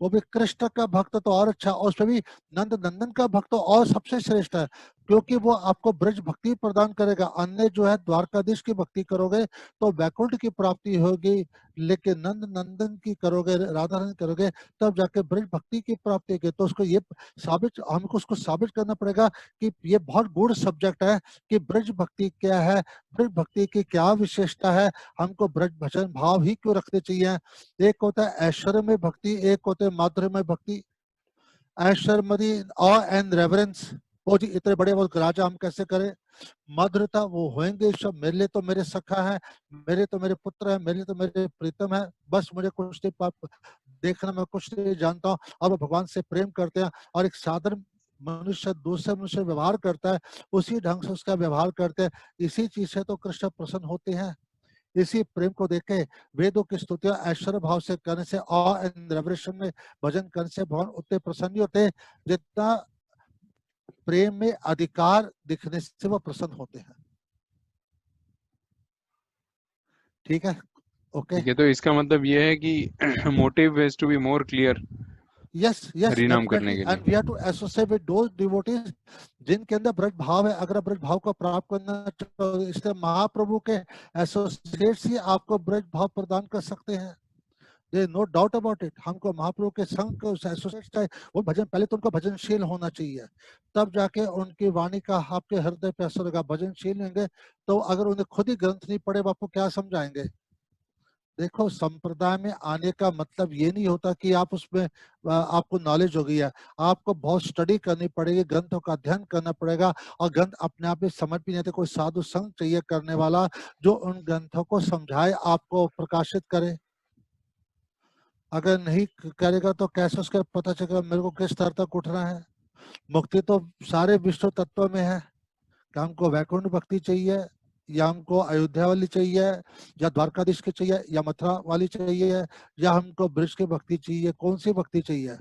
वो भी कृष्ण का भक्त तो और अच्छा, और उसमें भी नंद नंदन का भक्त तो और सबसे श्रेष्ठ है, क्योंकि वो आपको ब्रज भक्ति प्रदान करेगा। अन्य जो है द्वारकाधीश की भक्ति करोगे तो वैकुंठ की प्राप्ति होगी, लेकिन नंद नंदन की करोगे, राधा रानी करोगे, तब जाके ब्रज भक्ति की प्राप्ति होगी। तो उसको ये साबित, हमको उसको साबित करना पड़ेगा कि ये बहुत गूढ़ सब्जेक्ट है कि ब्रज भक्ति क्या है, ब्रज भक्ति की क्या विशेषता है, हमको ब्रज भजन भाव ही क्यों रखने चाहिए। एक होता है ऐश्वर्य में भक्ति, एक होता है माधुर्य में भक्ति। ऐश्वर्य ऑ एंड रेवरेंस, वो जी इतने बड़े वो राजा हम कैसे करें। मधुरता, वो होंगे सब मेरे लिए तो मेरे सखा है, मेरे तो मेरे पुत्र है, मेरे लिए तो मेरे प्रीतम है, बस मुझे कुछ नहीं देखना, मैं कुछ नहीं जानता हूँ। और वो भगवान से प्रेम करते हैं, और एक साधारण मनुष्य दूसरे मनुष्य व्यवहार करता है, उसी ढंग से उसका व्यवहार करते हैं। इसी चीज से तो कृष्ण प्रसन्न होते हैं। इसी प्रेम को देख के वेदों की स्तुतियां ऐश्वर्य भाव से करने से, ऑ एंड रेवरेशन में भजन करने से भगवान उतने प्रसन्न होते, जितना प्रेम में अधिकार दिखने से वो प्रसन्न होते हैं। ठीक है, ओके। ठीक है, तो इसका मतलब ये है कि motive has to be more clear yes yes, हरिनाम करने डेफिनेटली, के एंड लिए। We have to associate with those devotees जिनके अंदर ब्रज भाव है। अगर ब्रज भाव को प्राप्त करना तो इसलिए महाप्रभु के एसोसिएट्स ही आपको ब्रज भाव प्रदान कर सकते हैं। No doubt about it. हमको महाप्रभु के संग को एसोसिएट चाहिए। वो भजन, पहले तो उनका भजनशील होना चाहिए, तब जाके उनकी वाणी का आपके हृदय पे असर होगा। भजनशील होंगे तो अगर उन्हें खुद ही ग्रंथ नहीं पढ़े, आपको क्या समझाएंगे। देखो, संप्रदाय में आने का मतलब ये नहीं होता कि आप उसमें आपको नॉलेज हो गई है। आपको बहुत स्टडी करनी पड़ेगी, ग्रंथों का अध्ययन करना पड़ेगा, और ग्रंथ अपने आप में समझ भी नहीं आते। कोई साधु संग चाहिए करने वाला, जो उन ग्रंथों को समझाए, आपको प्रकाशित करे। अगर नहीं करेगा तो कैसे उसका पता चलेगा मेरे को किस स्तर तक उठना है। मुक्ति तो सारे विश्व तत्व में है, कि हमको वैकुंठ भक्ति चाहिए, या हमको अयोध्या वाली चाहिए, या द्वारकाधीश की चाहिए, या मथुरा वाली चाहिए, या हमको ब्रज की भक्ति चाहिए, कौन सी भक्ति चाहिए।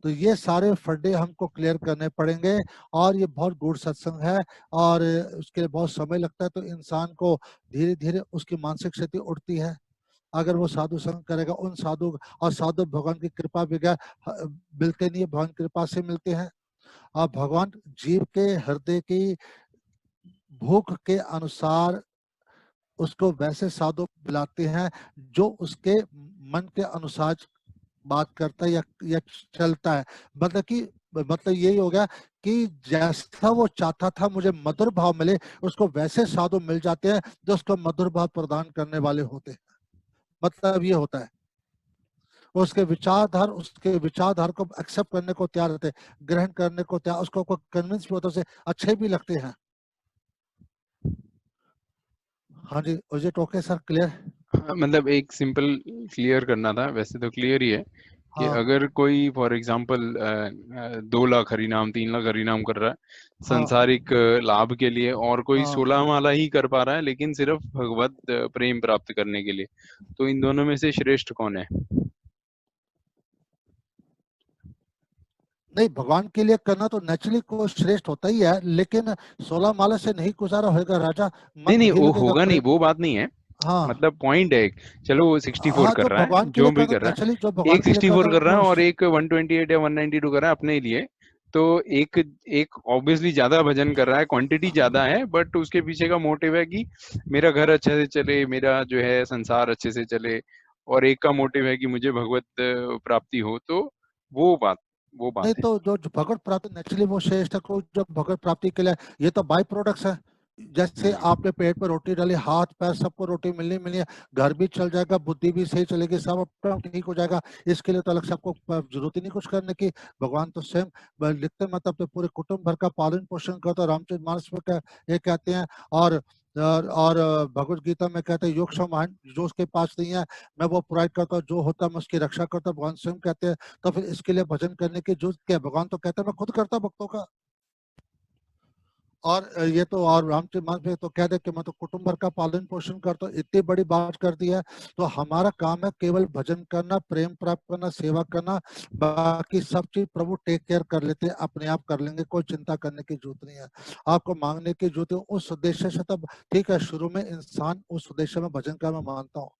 तो ये सारे फड्डे हमको क्लियर करने पड़ेंगे, और ये बहुत गूढ़ सत्संग है, और उसके लिए बहुत समय लगता है। तो इंसान को धीरे धीरे उसकी मानसिक स्थिति उठती है, अगर वो साधु संग करेगा। उन साधु, और साधु भगवान की कृपा बगैर मिलते नहीं है, भगवान की कृपा से मिलते हैं। और भगवान जीव के हृदय की भूख के अनुसार उसको वैसे साधु मिलाते हैं जो उसके मन के अनुसार बात करता है, या चलता है। मतलब कि, मतलब यही हो गया कि जैसा वो चाहता था मुझे मधुर भाव मिले, उसको वैसे साधु मिल जाते हैं जो उसको मधुर भाव प्रदान करने वाले होते हैं। मतलब ये होता है, उसके विचारधार को एक्सेप्ट करने को तैयार रहते, ग्रहण करने को तैयार, उसको कन्विंस भी होता है, उसे अच्छे भी लगते हैं। हाँ जी, is it okay sir, clear? हाँ, मतलब एक सिंपल क्लियर करना था, वैसे तो क्लियर ही है, कि हाँ अगर कोई फॉर एग्जांपल 2 लाख हरिनाम 3 लाख हरिनाम कर रहा है हाँ संसारिक लाभ के लिए, और कोई हाँ 16 माला ही कर पा रहा है लेकिन सिर्फ भगवत प्रेम प्राप्त करने के लिए, तो इन दोनों में से श्रेष्ठ कौन है? नहीं, भगवान के लिए करना तो नेचुरली को श्रेष्ठ होता ही है, लेकिन 16 माला से नहीं गुजारा होगा राजा, नहीं मन नहीं, नहीं वो लगेगा होगा नहीं, प्रेम। वो बात नहीं है। हाँ मतलब पॉइंट है, चलो वो 64 हाँ, कर जो रहा है, भगवान के जो लिए भी करता कर रहा नेचुरली, जो है, भगवान एक के लिए 64 करता कर रहा है वो और एक 128 या 192 कर रहा है अपने लिए, तो एक एक ऑब्वियसली ज्यादा भजन कर रहा है, क्वांटिटी ज्यादा है, बट उसके पीछे का मोटिव है कि मेरा घर अच्छे से चले, मेरा जो है संसार अच्छे से चले, और एक का मोटिव है कि मुझे भगवत प्राप्ति हो, तो वो बात वो नहीं बात है। तो जो भगवत प्राप्ति नेचुरली वो श्रेष्ठ है, को जो भगवत प्राप्ति के लिए, ये तो बाई प्रोडक्ट्स है। जैसे आपने पेट पे रोटी डाली, हाथ पैर सबको रोटी मिलनी मिलनी है, घर भी चल जाएगा, बुद्धि भी सही चलेगी, सब अपना ठीक हो जाएगा। इसके लिए तो अलग से आपको जरूरत ही नहीं कुछ करने की। भगवान तो स्वयं लिखते मतलब तो पूरे कुटुंब भर का पालन पोषण करता है। रामचरित मानस में ये कहते हैं, और भगवत गीता में कहते हैं, योग समाहन जो उसके पास नहीं है मैं वो प्रोवाइड करता हूँ, जो होता है मैं उसकी रक्षा करता हूँ, भगवान स्वयं कहते हैं। तो फिर इसके लिए भजन करने की जो क्या, भगवान तो कहते हैं मैं खुद करता हूं भक्तों का। और ये तो, और रामचरित मानस में तो कह दे कि मैं तो कुटुंब भर का पालन पोषण करता हूँ, इतनी बड़ी बात कर दी है। तो हमारा काम है केवल भजन करना, प्रेम प्राप्त करना, सेवा करना, बाकी सब चीज प्रभु टेक केयर कर लेते हैं, अपने आप कर लेंगे, कोई चिंता करने की जरूरत नहीं है, आपको मांगने की जरूरत है। उस उद्देश्य से तब ठीक है, शुरू में इंसान उस उद्देश्य में भजन का मैं मानता हूँ,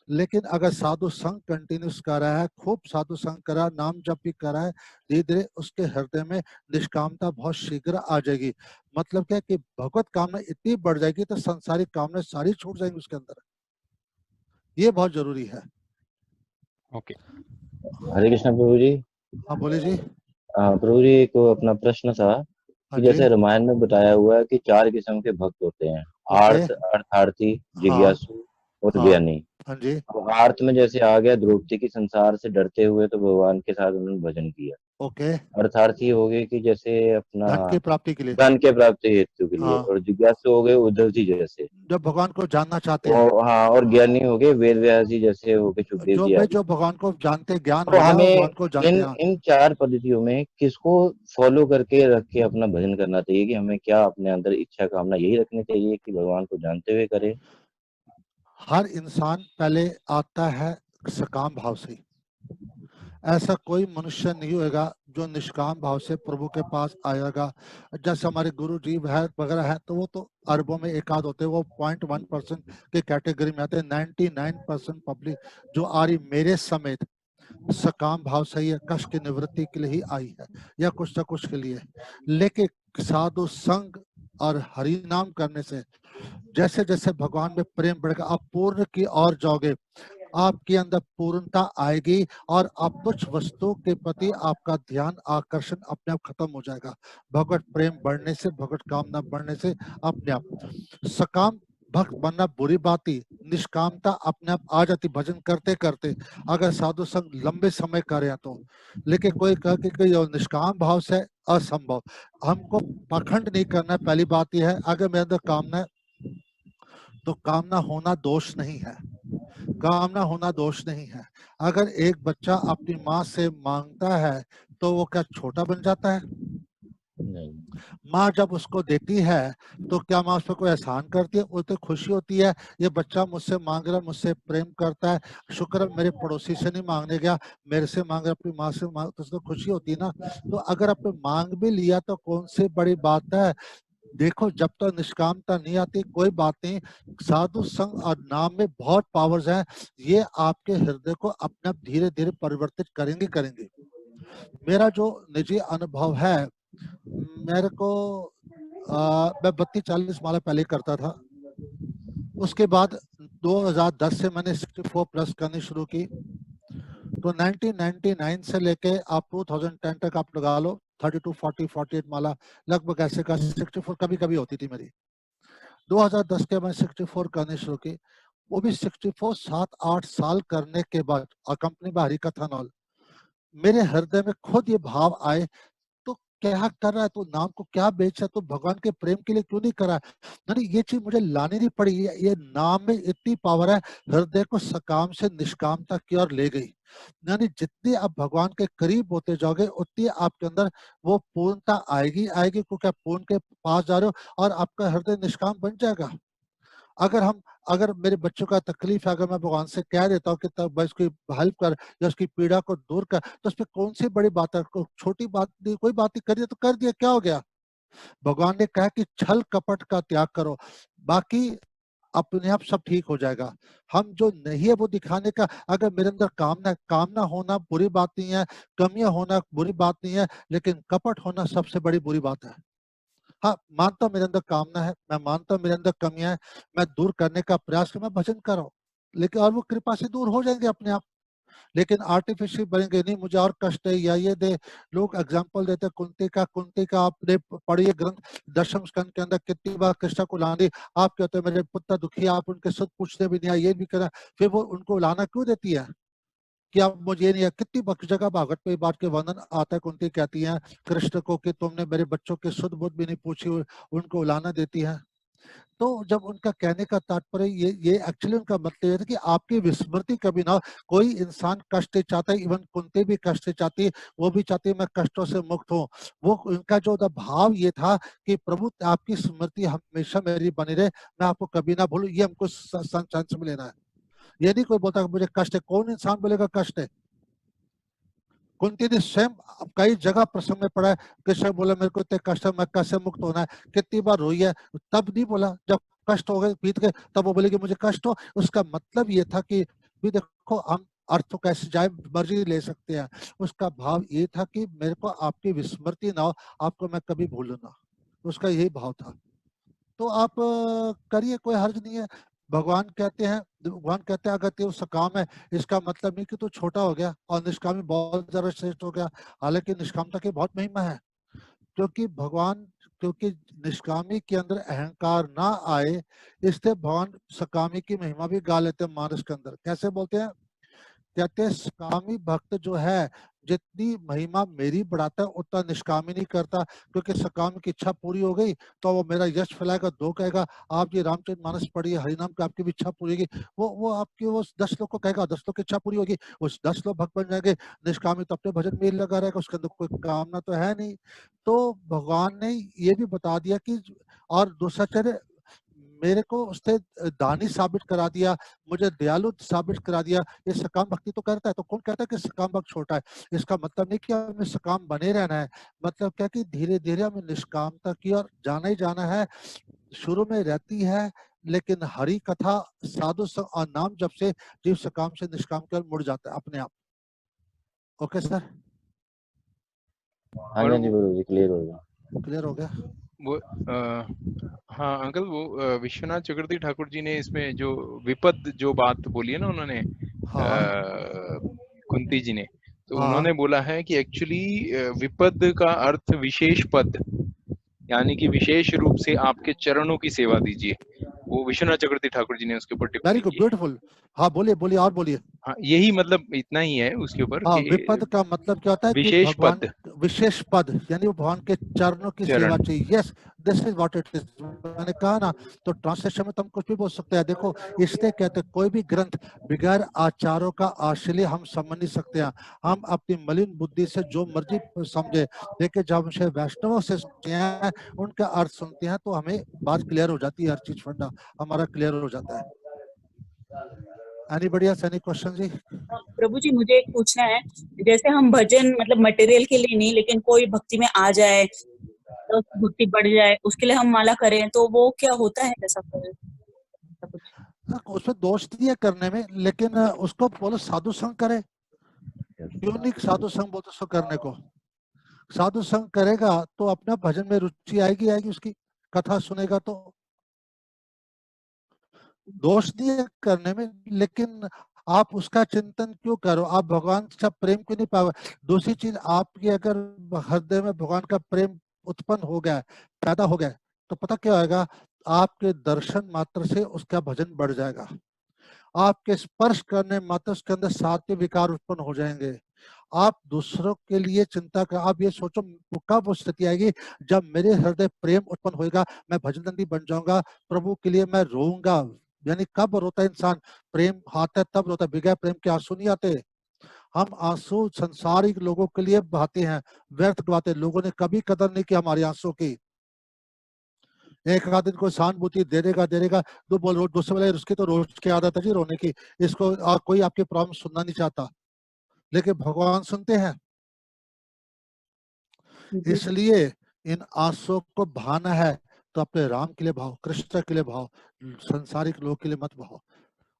लेकिन अगर साधु संग कंटिन्यूस कर रहा है, खूब साधु संग कर रहा है, नाम जप भी कर रहा है, धीरे धीरे उसके हृदय में निष्कामता बहुत शीघ्र आ जाएगी। मतलब क्या है कि भगवत कामना इतनी बढ़ जाएगी तो संसारिक कामना सारी छूट जाएंगी उसके अंदर। ये बहुत जरूरी है। ओके। हरे कृष्ण प्रभु जी। हाँ बोले जी। प्रभु जी, एक अपना प्रश्न था हाँ कि जी। जैसे रामायण में बताया हुआ है कि 4 किस्म के भक्त होते हैं। ओके। आर्त, अर्थार्थी, हाँ जिज्ञासु और हाँ ज्ञानी। हाँ जी। अब आर्त में जैसे आ गया, द्रौपदी की संसार से डरते हुए तो भगवान के साथ उन्होंने भजन किया। ओके। अर्थार्थी हो गए कि जैसे अपना धन की प्राप्ति के लिए। धन के प्राप्ति हेतु के लिए, हाँ, और जिज्ञासु हो गए उद्धव जी जैसे। जब भगवान को जानना चाहते हैं। तो हाँ, और ज्ञानी हो गए वेद व्यास जी जैसे हो गए, सुखदेव जो जी भाई आदि। जो भगवान को जानते, ज्ञान तो हो गया और हमें भगवान को जानते इन हैं। इन 4 पद्धतियों में किसको फॉलो करके रख के अपना भजन करना चाहिए, कि हमें क्या अपने अंदर इच्छा कामना यही रखनी चाहिए कि भगवान को जानते हुए करें? हर इंसान पहले आता है सकाम भाव से। ऐसा कोई मनुष्य नहीं होगा जो निष्काम भाव से प्रभु के पास आएगा। जैसे हमारे गुरु जी है वगैरह है, तो वो तो अरबों में एकाध होते हैं, वो 0.1% के कैटेगरी में आते हैं। 99% पब्लिक जो आ रही मेरे समेत सकाम भाव से ही है, कष्ट की निवृत्ति के लिए ही आई है, या कुछ न कुछ के लिए। लेकिन साधु संग और हरि नाम करने से जैसे जैसे भगवान में प्रेम बढ़ेगा, आप पूर्ण की ओर जाओगे, आपके अंदर पूर्णता आएगी, और आप तुच्छ वस्तुओं के प्रति आपका ध्यान आकर्षण अपने आप खत्म हो जाएगा। भगवत प्रेम बढ़ने से, भगवत कामना बढ़ने से अपने आप सकाम भक्त बनना बुरी बात ही, निष्कामता अपने आप आ जाती भजन करते करते, अगर साधु संग लंबे समय करे तो। लेकिन कोई कह के कोई निष्काम भाव से असंभव। हमको पाखंड नहीं करना है, पहली बात यह है। अगर मेरे अंदर कामना है तो कामना होना दोष नहीं है, कामना होना दोष नहीं है। अगर एक बच्चा अपनी माँ से मांगता है तो वो क्या छोटा बन जाता है? नहीं। माँ जब उसको देती है तो क्या माँ उस पर कोई एहसान करती है? वो तो खुशी होती है, ये बच्चा मुझसे मांग रहा है, मुझसे प्रेम करता है, शुक्र है मेरे पड़ोसी से नहीं मांगने गया, मेरे से मांग रहा, अपनी माँ से मांग, तो उसको खुशी होती है ना। तो अगर आपने मांग भी लिया तो कौन सी बड़ी बात है। देखो, जब तक निष्कामता नहीं आती कोई बात नहीं। साधु संग और नाम में बहुत पावर्स हैं, ये आपके हृदय को अपने आप धीरे धीरे परिवर्तित करेंगे करेंगे। मेरा जो निजी अनुभव है, मेरे को मैं 32-40 माला पहले करता था। उसके बाद 2010 से मैंने 64 प्लस करनी शुरू की। तो 1999 से लेके आप 2010 तक आप लगा लो 32, 40, 48 माला लगभग ऐसे का 64 कभी कभी होती थी मेरी। 2010 के मैं 64 करने शुरू की, वो भी 64 7-8 साल करने के बाद, और कंपनी में हरी कथा नॉल, मेरे हृदय में खुद ये भाव आए, तो क्या कर रहा है तू, नाम को क्या बेच रहा है तू, भगवान के प्रेम के लिए क्यों नहीं कर रहा है? नहीं, ये चीज मुझे लानी नहीं पड़ी। ये नाम में इतनी पावर है, हृदय को सकाम से निष्कामता की ओर ले गई। यानी जितनी आप भगवान के करीब होते जाओगे उतनी आपके अंदर वो पूर्णता आएगी आएगी, क्योंकि आप पूर्ण के पास जा रहे हो और आपका हृदय निष्काम बन जाएगा। अगर मेरे बच्चों का तकलीफ है, अगर मैं भगवान से कह देता हूँ कि तब भाई उसकी हेल्प कर या उसकी पीड़ा को दूर कर, तो उसमें कौन सी बड़ी बात है? छोटी बात नहीं, कोई बात नहीं करिए तो कर दिया, क्या हो गया? भगवान ने कहा कि छल कपट का त्याग करो, बाकी अपने आप सब ठीक हो जाएगा। हम जो नहीं है वो दिखाने का, अगर मेरे अंदर कामना होना बुरी बात नहीं है, कमियां होना बुरी बात नहीं है, लेकिन कपट होना सबसे बड़ी बुरी बात है। हाँ, मानता हूँ मेरे अंदर कामना है, मैं मानता हूँ मेरे अंदर कमियां है, मैं दूर करने का प्रयास कर, मैं भजन कर रहा हूँ, लेकिन और वो कृपा से दूर हो जाएंगे अपने आप। लेकिन आर्टिफिशियल बनेंगे, नहीं मुझे और कष्ट है या ये दे। लोग एग्जांपल देते हैं कुंती का आपने पढ़िए ग्रंथ दशम स्कंद के अंदर कितनी बार कृष्ण को लाने, आप कहते हैं मेरे पुत्र दुखी है, आप उनके सुध पूछते भी नहीं है, ये भी करा, फिर वो उनको लाना क्यों देती है कि आप मुझे ये नहीं है? कितनी जगह भागवत में बात के वर्णन आता है, कुंती कहती है कृष्ण को कि तुमने मेरे बच्चों के सुध बुध भी नहीं पूछी, उनको लाना देती है। तो जब उनका कहने का तात्पर्य ये एक्चुअली उनका मतलब ये था कि आपकी विस्मृति कभी ना हो। कोई इंसान कष्ट चाहता है, इवन कुंती भी कष्ट चाहती है, वो भी चाहती है मैं कष्टों से मुक्त हूँ। वो उनका जो भाव ये था कि प्रभु आपकी स्मृति हमेशा मेरी बनी रहे, मैं आपको कभी ना भूलूं, ये हमको संस में लेना है। ये नहीं कोई बोलता मुझे कष्ट है, कौन इंसान बोलेगा कष्ट है? कुंती ने स्वयं कई जगह प्रसंग में पढ़ा है, कृष्ण बोला मेरे को इतने कष्ट है, मैं कैसे मुक्त होना है, कितनी बार रोई है, तब नहीं बोला, जब कष्ट हो गए बीत गए तब वो बोले कि मुझे कष्ट हो। उसका मतलब ये था कि भी देखो हम अर्थ तो कैसे जाए मर्जी ले सकते हैं, उसका भाव ये था कि मेरे को आपकी विस्मृति ना हो, आपको मैं कभी भूलू ना, उसका यही भाव था। तो आप करिए, कोई हर्ज नहीं है। भगवान कहते हैं अगर तू सकाम है, इसका मतलब नहीं कि तू छोटा हो गया और निष्कामी बहुत ज्यादा श्रेष्ठ हो गया, हालांकि निष्कामता की बहुत महिमा है। क्योंकि निष्कामी के अंदर अहंकार ना आए, इसलिए भगवान सकामी की महिमा भी गा लेते हैं मानस के अंदर। कैसे बोलते हैं? कहते हैं सकामी भक्त जो है जितनी महिमा मेरी बढ़ाता है उतना निष्कामी नहीं करता, क्योंकि सकामी की इच्छा पूरी हो गई तो वो मेरा यश फैलाएगा, दो कहेगा आप ये रामचरितमानस पढ़िए, हरिनाम की आपकी भी इच्छा पूरी होगी, वो आपकी वो 10 लोग को कहेगा, 10 लोग की इच्छा पूरी होगी, उस 10 लोग भक्त बन जाएंगे। निष्कामी तो अपने भजन में ही लगा रहेगा, उसके अंदर कोई कामना तो है नहीं। तो भगवान ने ये भी बता दिया कि और दूसरा चरित्र मेरे को उसने दानी साबित करा दिया, मुझे दयालु साबित करा दिया, ये सकाम भक्ति तो करता है। तो कौन कहता है कि सकाम भक्त छोटा है? इसका मतलब नहीं कि हमें सकाम बने रहना है, मतलब क्या कि धीरे धीरे हमें निष्कामता की ओर जाना ही जाना है। शुरू में रहती है, लेकिन हरि कथा साधु संग और नाम जब से जीव सकाम से निष्काम की ओर मुड़ जाता है अपने आप। ओके सर, हाँ और जी गुरु जी, क्लियर हो गया। क्लियर हो गया? वो हाँ अंकल, वो विश्वनाथ चक्रवर्ती ठाकुर जी ने इसमें जो विपद जो बात बोली है ना उन्होंने, हाँ कुंती जी ने, तो हाँ उन्होंने बोला है कि एक्चुअली विपद का अर्थ विशेष पद, यानी कि विशेष रूप से आपके चरणों की सेवा दीजिए। वो विश्वनाथ चक्रवर्ती ठाकुर जी ने उसके ऊपर वेरी टिप्पणी गुड, की है। ब्यूटीफुल। हाँ बोलिए बोलिए और बोलिए। हाँ, यही मतलब इतना ही है उसके ऊपर हाँ, कि विपद का मतलब क्या होता है कि विशेष भगवान पद, विशेष पद, यानी वो भगवान के चरणों की चरण। सेवा चाहिए। Yes, this is what it is. मैंने कहा ना, तो ट्रांसलेशन में तुम कुछ भी बोल सकते हैं। देखो, इसलिए कहते हैं कोई भी ग्रंथ बगैर आचारों का आश्रय हम समझ नहीं सकते हैं। हम अपनी मलिन बुद्धि से जो मर्जी समझे, लेकिन जब हमसे वैष्णवों से सुनते हैं, उनका अर्थ सुनते हैं, तो हमें बात क्लियर हो जाती है, हर चीज फंडा हमारा क्लियर हो जाता है। एनीबॉडी एल्स, एनी क्वेश्चन जी? प्रभु जी मुझे एक पूछना है, जैसे हम भजन मतलब मटेरियल के लिए नहीं, लेकिन कोई भक्ति में आ जाए तो भक्ति बढ़ जाए, उसके लिए हम माला करें, तो वो क्या होता है ऐसा कुछ? उसमें दोष नहीं है करने में, लेकिन उसको बोलो साधु संग करे। क्यों नहीं साधु संग बोलते उसको करने को? साधु संग करेगा तो अपना भजन में रुचि आएगी आएगी, उसकी कथा सुनेगा तो। दोष नहीं है करने में, लेकिन आप उसका चिंतन क्यों करो? आप भगवान से प्रेम क्यों नहीं पाओ? दूसरी चीज, आपकी अगर हृदय में भगवान का प्रेम उत्पन्न हो गया, पैदा हो गया, तो पता क्या होगा? आपके दर्शन मात्र से उसका भजन बढ़ जाएगा। आपके स्पर्श करने मात्र उसके अंदर सात्विक विकार उत्पन्न हो जाएंगे। आप दूसरों के लिए चिंता कर, आप ये सोचो कब वो स्थिति आएगी जब मेरे हृदय प्रेम उत्पन्न होएगा, मैं भजनबंदी बन जाऊंगा, प्रभु के लिए मैं रोऊंगा। यानी कब रोता है इंसान? प्रेम आता है तब रोता है, बगैर प्रेम के आंसू नहीं आते। हम आंसू संसारिक लोगों के लिए बहाते हैं, व्यर्थ गवाते हैं। लोगों ने कभी कदर नहीं की हमारे आंसू की। एक आध दिन को सहानुभूति दे देगा तो बोल रोज दूसरे वाले उसकी तो रोज की आदत है जी रोने की, इसको और कोई आपकी प्रॉब्लम सुनना नहीं चाहता, लेकिन भगवान सुनते हैं। जी इसलिए इन आंसुओं को बहाना है तो अपने राम के लिए बहाओ, कृष्ण के लिए बहाओ, संसारिक लोगों के लिए मत बहाओ।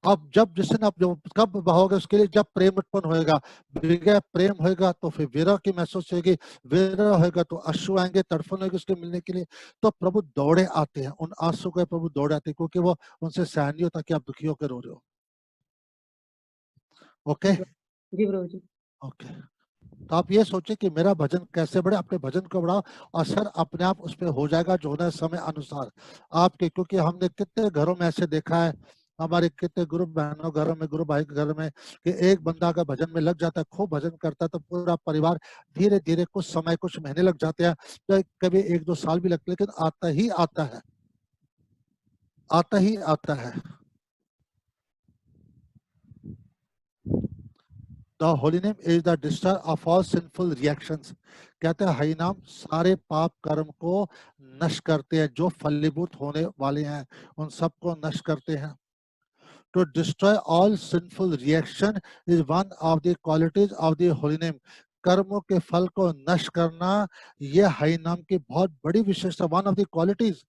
अब जब जिस दिन आप जब कब बहाओगे उसके लिए, जब प्रेम उत्पन्न होएगा, विरह प्रेम होएगा तो फिर विरह की महसूस होगी, विरह होएगा तो अश्रु आएंगे, तड़फन होगी उसके मिलने के लिए। तो प्रभु दौड़े आते हैं, उन आंसू को प्रभु दौड़े आते हैं, क्योंकि वो उनसे सहन नहीं होता कि आप दुखी होकर रो रहे हो। ओके जी प्रभु जी। ओके, तो आप ये सोचे कि मेरा भजन कैसे बढ़े, अपने भजन को बढ़ाओ, असर अपने आप उस पर हो जाएगा जो होना है समय अनुसार आपके। क्योंकि हमने कितने घरों में ऐसे देखा है, हमारे कितने गुरु बहनों घरों में, गुरु भाई के घर में, कि एक बंदा का भजन में लग जाता है, खूब भजन करता है, तो पूरा परिवार धीरे धीरे कुछ समय कुछ महीने लग जाते हैं, तो कभी 1-2 साल भी लगते, लेकिन आता ही आता है, आता ही आता है। The holy name is the destroyer of all sinful reactions. कहते हैं हरि नाम सारे पाप कर्म को नष्ट करते हैं, जो फलीभूत होने वाले हैं उन सबको नष्ट करते हैं। To destroy all sinful reaction is one of the qualities of the holy name. कर्मों के फल को नष्ट करना ये हरि नाम की बहुत बड़ी विशेषता, one of the qualities.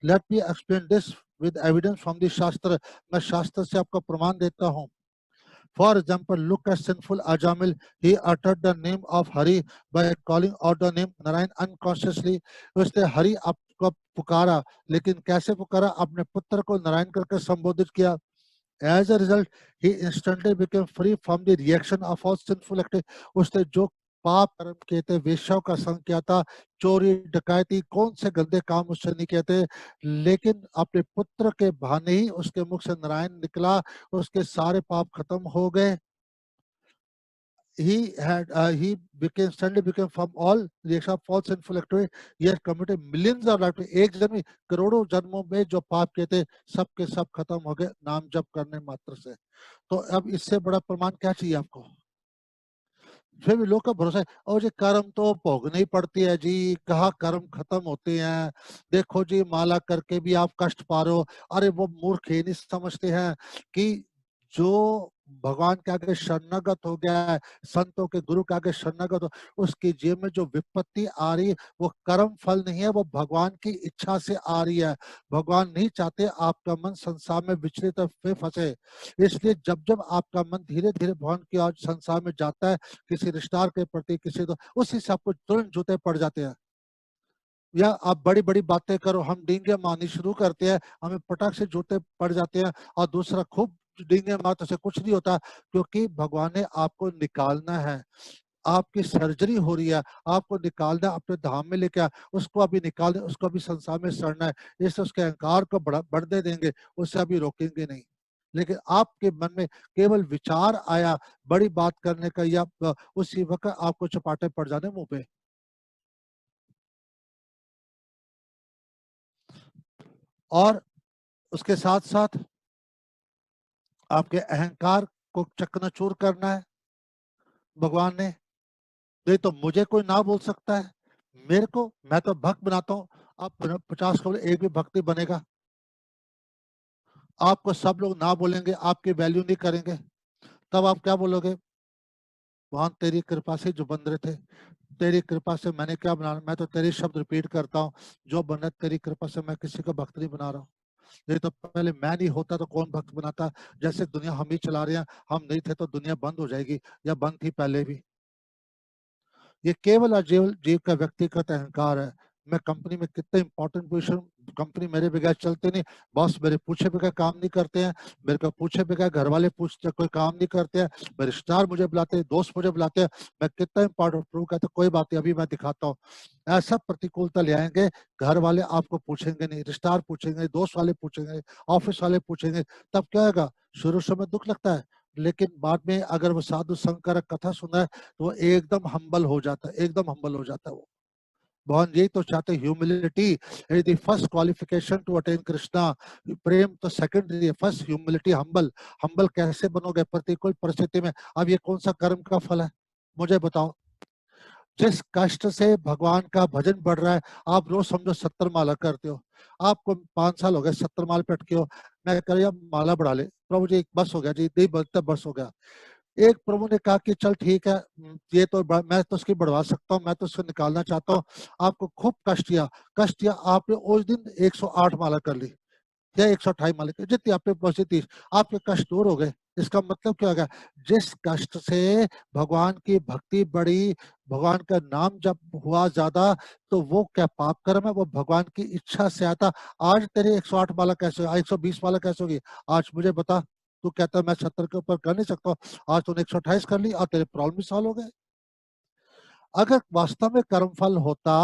Let me explain this with evidence from the शास्त्र। मैं शास्त्र से आपको प्रमाण देता हूँ। For example, look at sinful Ajamil. He uttered the name of Hari by calling out the name Narayan unconsciously. उसने हरि आपको पुकारा, लेकिन कैसे पुकारा? अपने पुत्र को नारायण करके संबोधित किया। As a result, he instantly became free from the reaction of all sinful activity. उसने जो पाप कर्म किए थे, वेश्याओं का संग किया था, चोरी डकैती, कौन से गंदे काम उससे नहीं किए थे, लेकिन अपने पुत्र के बहाने ही उसके मुख से नारायण निकला, उसके सारे पाप खत्म हो गए। He became suddenly became from all reaction of false sinful activity. He has committed millions of life. एक जन्म में करोड़ों जन्मों में जो पाप किए थे सब के सब खत्म हो गए नाम जप करने मात्र से। तो अब इससे बड़ा प्रमाण क्या चाहिए आपको? फिर भी लोग का भरोसा है, और जी कर्म तो भोगनी ही पड़ती है जी, कहाँ कर्म खत्म होते हैं, देखो जी माला करके भी आप कष्ट पा रहे हो। अरे वो मूर्ख ये नहीं समझते हैं कि जो भगवान के आगे शरणागत हो गया है, संतों के गुरु के आगे शरणागत हो, उसके जीवन में जो विपत्ति आ रही है वो कर्म फल नहीं है, वो भगवान की इच्छा से आ रही है। भगवान नहीं चाहते आपका मन संसार में विचलित और फंसे। इसलिए जब जब आपका मन धीरे धीरे भगवान की ओर संसार में जाता है, किसी रिश्तेदार के प्रति, किसी तो उसी से आपको तुरंत जूते पड़ जाते हैं। या आप बड़ी बड़ी बातें करो, हम डींगे मारनी शुरू करते हैं, हमें पटाख से जूते पड़ जाते हैं, और दूसरा खूब डींगे मारते से कुछ नहीं होता, क्योंकि भगवान ने आपको निकालना है। आपकी सर्जरी हो रही है, आपको निकालना, अपने धाम में लेके उसको अभी निकाल दे, उसको अभी संसार में सड़ना है, इससे उसके अहंकार को बढ़ने देंगे, उससे अभी रोकेंगे नहीं। लेकिन आपके मन में केवल विचार आया बड़ी बात करने का, या उसी वक्त आपको चपाटे पड़ जाने मुंह पे। और उसके साथ साथ आपके अहंकार को चकनाचूर करना है भगवान ने। नहीं तो मुझे कोई ना बोल सकता है, मेरे को, मैं तो भक्त बनाता हूँ, आप 50 को एक भी भक्ति बनेगा, आपको सब लोग ना बोलेंगे, आपकी वैल्यू नहीं करेंगे, तब आप क्या बोलोगे? भगवान तेरी कृपा से जो बन रहे थे, तेरी कृपा से मैंने क्या बना, मैं तो तेरे शब्द रिपीट करता हूँ, जो बन रहा तेरी कृपा से, मैं किसी को भक्त नहीं बना रहा हूँ। नहीं तो पहले मैं नहीं होता तो कौन भक्त बनाता? जैसे दुनिया हम ही चला रहे हैं, हम नहीं थे तो दुनिया बंद हो जाएगी, या बंद थी पहले भी। ये केवल और जीव का व्यक्तिगत अहंकार है। मैं कंपनी में कितने इंपॉर्टेंट पोजीशन, कंपनी मेरे बगैर चलते नहीं, बॉस मेरे पूछे बगैर काम नहीं करते हैं, मेरे को पूछे बगैर घर वाले पूछते कोई काम नहीं करते हैं, मेरे रिश्तेदार मुझे बुलाते हैं, दोस्त मुझे बुलाते हैं, मैं कितना इंपॉर्टेंट प्रूव करता, कोई बात नहीं अभी मैं दिखाता हूँ। ऐसा प्रतिकूलता ले आएंगे, घर वाले आपको पूछेंगे नहीं, रिश्तेदार पूछेंगे, दोस्त वाले पूछेंगे, ऑफिस वाले पूछेंगे, तब क्या होगा? शुरू में दुख लगता है, लेकिन बाद में अगर वो साधु संग का कथा सुना है तो वो एकदम हम्बल हो जाता है, एकदम हम्बल हो जाता है वो। भगवान यही तो चाहते, humility is the first qualification to attain Krishna. प्रेम तो सेकेंडरी है, फर्स्ट ह्यूमिलिटी, हम्बल। हम्बल कैसे बनोगे प्रतिकूल परिस्थिति में? अब ये कौन सा कर्म का फल है मुझे बताओ? जिस कष्ट से भगवान का भजन बढ़ रहा है, आप रोज समझो 70 माला करते हो, आपको 5 साल हो गए 70 माला पे अटके हो, मैं कह रहा माला बढ़ा ले, प्रभु जी बस हो गया जी, नहीं बढ़ता बस हो गया। एक प्रभु ने कहा कि चल ठीक है, ये तो मैं तो उसकी बढ़वा सकता हूँ, मैं तो उसको निकालना चाहता हूँ। आपको खूब कष्ट दिया, आपने उस दिन 108 माला कर ली या 128 माला कर, जितनी आपने पहुंची, आपके कष्ट दूर हो गए। इसका मतलब क्या होगा? जिस कष्ट से भगवान की भक्ति बढ़ी, भगवान का नाम जब हुआ ज्यादा, तो वो क्या पाप कर्म है? वो भगवान की इच्छा से आता। आज तेरे 108 माला कैसे, 120 माला कैसे होगी? आज मुझे बता, तू कहता है मैं 70 के ऊपर कर नहीं सकता, आज तूने 128 कर ली और तेरे प्रॉब्लम भी सॉल्व हो गए। अगर वास्तव में कर्म फल होता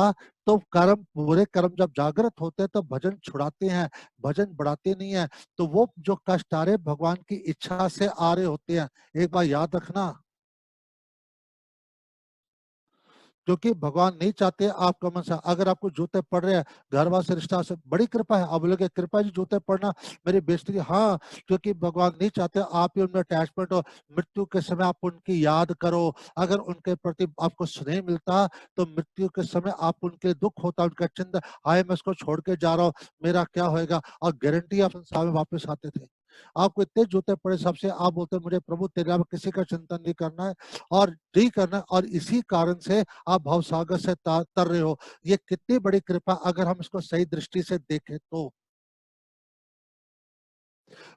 तो कर्म, बुरे कर्म जब जागृत होते हैं तो भजन छुड़ाते हैं, भजन बढ़ाते नहीं है। तो वो जो कष्ट आ रहे भगवान की इच्छा से आ रहे होते हैं, एक बार याद रखना। क्योंकि भगवान नहीं चाहते आपका मन से, अगर आपको जूते पड़ रहे हैं घर वाले से रिश्ता से, बड़ी कृपा है, आप बोलोगे कृपा जी जूते पड़ना मेरी बेइज्जती, हाँ, क्योंकि भगवान नहीं चाहते आप ही उनमें अटैचमेंट हो। मृत्यु के समय आप उनकी याद करो, अगर उनके प्रति आपको स्नेह मिलता तो मृत्यु के समय आप उनके दुख होता, उनका चिंता, हाय मैं उसको छोड़ के जा रहा हूँ, मेरा क्या होएगा, और गारंटी आप संसार में वापस आते थे। आपको इतने जूते पड़े सबसे, आप बोलते मुझे प्रभु तेरे अलावा किसी का चिंतन नहीं करना है और नहीं करना, और इसी कारण से आप भवसागर से तर रहे हो। ये कितनी बड़ी कृपा अगर हम इसको सही दृष्टि से देखें तो।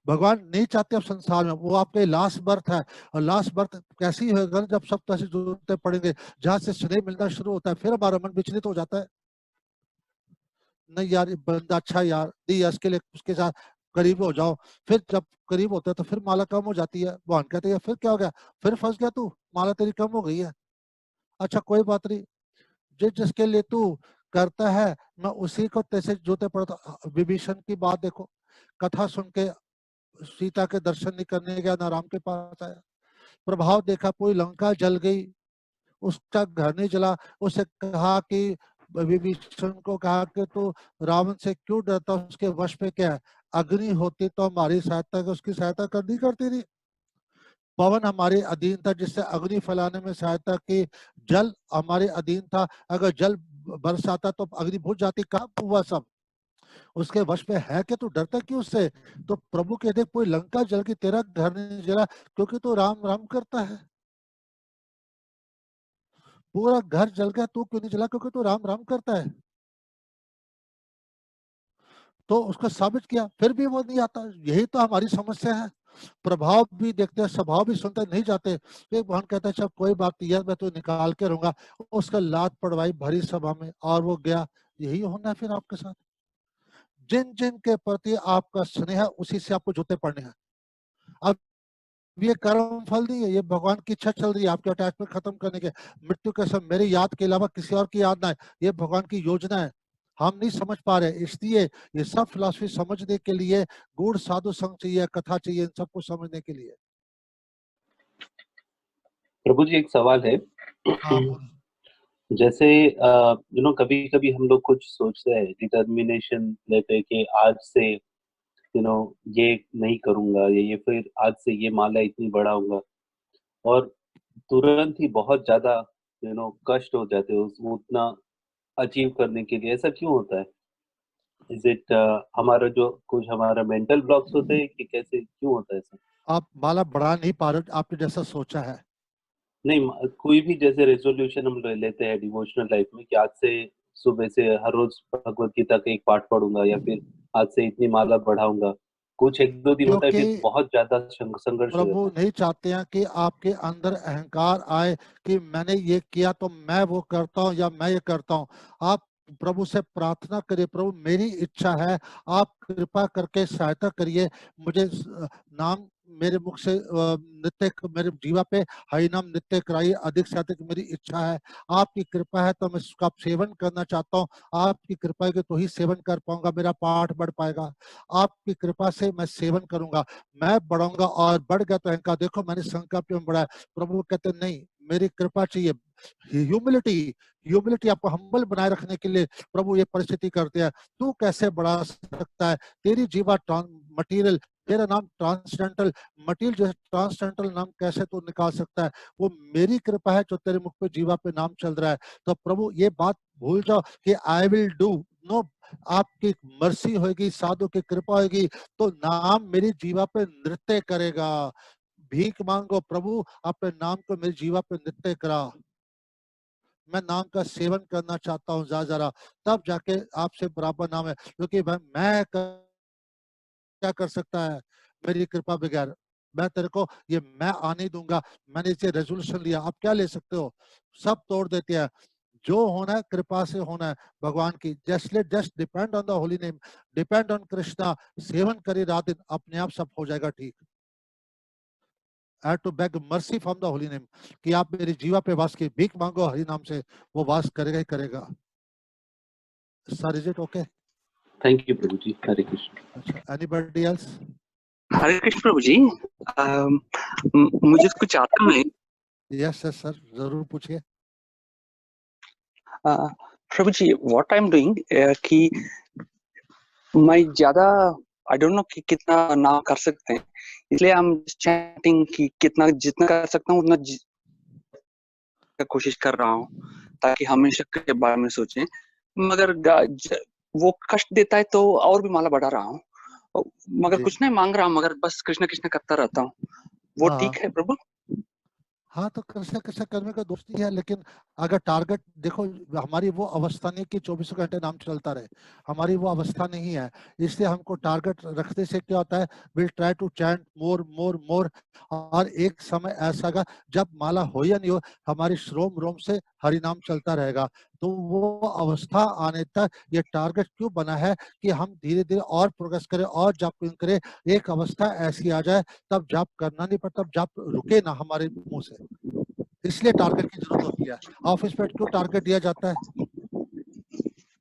भगवान नहीं चाहते अब संसार में, वो आपके लास्ट बर्थ है, और लास्ट बर्थ कैसी होगा जब सब तरह से जरूरतें पड़ेंगे, जहां से स्नेह मिलना शुरू होता है, फिर हमारा मन विचलित हो जाता है। नहीं यार ये बंदा अच्छा यार, नहीं इसके लिए उसके साथ करीब हो जाओ। फिर जब करीब होता है तो फिर माला कम हो जाती है, भगवान कहते हैं फिर क्या हो गया, फिर फंस गया तू, माला तेरी कम हो गई है। अच्छा कोई बात नहीं, जिसके लिए तू करता है मैं उसी को तैसे जूते पड़ता। विभीषण की बात देखो, कथा सुन के सीता के दर्शन नहीं करने गया ना, राम के पास आया, प्रभाव देखा पूरी लंका जल गई, उसका घर नहीं जला। उसे कहा कि विभीषण को कहा कि तू रावण से क्यों डरता, उसके वश में क्या है? अग्नि होती तो हमारी सहायता, उसकी सहायता करनी करती थी। पवन हमारे अधीन था जिससे अग्नि फैलाने में सहायता की, जल हमारे अधीन था, अगर जल बरसाता तो अग्नि बुझ जाती, कहाँ हुआ सब उसके वश में है कि तू डरता क्यों उससे? तो प्रभु के देख पूरी लंका जल की, तेरा घर नहीं जला क्योंकि तू राम राम करता है। पूरा घर जल गया, तू क्यों नहीं जला? क्योंकि तू राम राम करता है। तो उसको साबित किया, फिर भी वो नहीं आता। यही तो हमारी समस्या है, प्रभाव भी देखते हैं, स्वभाव भी सुनते नहीं जाते। तो एक भगवान कहता है अच्छा कोई बात नहीं है, मैं तो निकाल के रहूंगा। उसका लात पड़वाई भरी सभा में और वो गया। यही होना है फिर आपके साथ, जिन जिन के प्रति आपका स्नेह है उसी से आपको जूते पड़ने हैं। अब ये कर्म फल नहीं है, ये भगवान की इच्छा चल रही है आपके अटैचमेंट खत्म करने के। मृत्यु के समय मेरी याद के अलावा किसी और की याद ना है, ये भगवान की योजना है, हम नहीं समझ पा रहे। इसलिए ये सब फिलॉसफी समझने के लिए गूढ़ साधु संग चाहिए, कथा चाहिए, इन सबको समझने के लिए। प्रभु जी एक सवाल है। हाँ बोल। जैसे कभी कभी हम लोग कुछ सोचते हैं, डिटर्मिनेशन लेते हैं कि आज से ये नहीं करूंगा, ये फिर आज से ये माला इतनी बढ़ाऊंगा, और तुरंत ही बहुत ज्यादा कष्ट हो जाते हैं उतना अचीव करने के लिए। ऐसा क्यों होता है? इज इट हमारा जो कुछ हमारा मेंटल ब्लॉक्स होते हैं कि कैसे, क्यों होता है ऐसा? आप माला बढ़ा नहीं पा रहे आपने जैसा सोचा है। नहीं, कोई भी जैसे रेजोल्यूशन हम लेते हैं डिवोशनल लाइफ में कि आज से सुबह से हर रोज भगवत गीता का एक पाठ पढ़ूंगा, या फिर आज से इतनी माला बढ़ाऊंगा। कुछ एक दो दिन होता है, क्योंकि फिर बहुत ज्यादा संघर्ष हो प्रभु जाता है। नहीं चाहते हैं कि आपके अंदर अहंकार आए कि मैंने ये किया तो मैं वो करता हूँ या मैं ये करता हूँ। आप प्रभु से प्रार्थना करिए, प्रभु मेरी इच्छा है, आप कृपा करके सहायता करिए मुझे, नाम मेरे मुख से नित्य, मेरे जीवा पे हरि नाम नित्य कराइए, अधिक से अधिक मेरी इच्छा है। आपकी कृपा है तो मैं इसका सेवन करना चाहता हूँ, आपकी कृपा है कि तो ही सेवन कर पाऊंगा, मेरा पाठ बढ़ पाएगा। आपकी कृपा से मैं सेवन करूंगा, मैं बढ़ूंगा, और बढ़ गया तो अहंकार देखो मैंने संकल्प में बढ़ाया। प्रभु कहते नहीं, मेरी कृपा चाहिए, ह्यूमिलिटी आपको हम्बल बनाए रखने के लिए प्रभु ये परिस्थिति करते हैं। तू कैसे बढ़ा सकता है, तेरी जीवा मटीरियल, तेरा नाम ट्रांसडेंटल मटीरियल जो है, ट्रांसडेंटल नाम कैसे तू निकाल सकता है? वो मेरी कृपा है जो तेरे मुख पे जीवा पे नाम चल रहा है। तो प्रभु ये बात भूल जाओ कि आई विल डू, नो, आपकी मर्सी होगी, साधु की कृपा होगी तो नाम मेरी जीवा पे नृत्य करेगा। भीख मांगो, प्रभु अपने नाम को मेरी जीवा पे नृत्य करा, मैं नाम का सेवन करना चाहता हूँ जरा, तब जाके आपसे बराबर नाम है। क्योंकि मैं क्या कर सकता है मेरी कृपा बगैर? मैं तेरे को ये मैं आने दूंगा, मैंने इसे रेजोल्यूशन लिया, आप क्या ले सकते हो? सब तोड़ देते हैं। जो होना है कृपा से होना है भगवान की। Just depend on the holy name, depend on Krishna, seven करे रात दिन, अपने आप सब हो जाएगा ठीक। I have to beg mercy from the holy name कि आप मेरी जीवा पे वास की, भीख मांगो हरि नाम से, वो वास करेगा ही करेगा। Sir, is it okay? Thank you प्रभु जी, हरे कृष्ण। अच्छा, एनीबॉडी एल्स? हरे कृष्ण प्रभु जी, मुझे कुछ आता नहीं। यस यस सर, जरूर पूछिए। प्रभु जी, व्हाट आई एम डूइंग कि मैं ज्यादा आई डोंट नो कि कितना ना कर सकते हैं, इसलिए हम चैटिंग कि कितना जितना कर सकता हूँ उतना कोशिश कर रहा हूँ ताकि हमेशा के बारे में सोचें। मगर वो कष्ट देता है तो और भी माला बढ़ा रहा हूँ, मगर जी। कुछ नहीं मांग रहा हूँ, मगर बस कृष्ण कृष्ण करता रहता हूँ। वो हाँ ठीक है प्रभु? हाँ, तो कृष्ण कृष्ण करने का दोष नहीं है, लेकिन अगर टारगेट देखो, हमारी वो अवस्था नहीं कि 24 घंटे नाम चलता रहे, हमारी वो अवस्था नहीं है। इसलिए हमको टारगेट रखने से क्या होता है, विल ट्राई टू चैंट मोर मोर मोर, और एक समय ऐसा आएगा जब माला हो या नहीं हो, हमारी श्रोम रोम से हरि नाम चलता रहेगा। तो वो अवस्था आने तक ये टारगेट क्यों बना है कि हम धीरे धीरे और प्रोग्रेस करें और जाप करें। एक अवस्था ऐसी आ जाए तब जाप करना नहीं पड़ता, जाप रुके ना हमारे मुंह से, इसलिए टारगेट की जरूरत होती है। ऑफिस पे क्यों टारगेट दिया जाता है,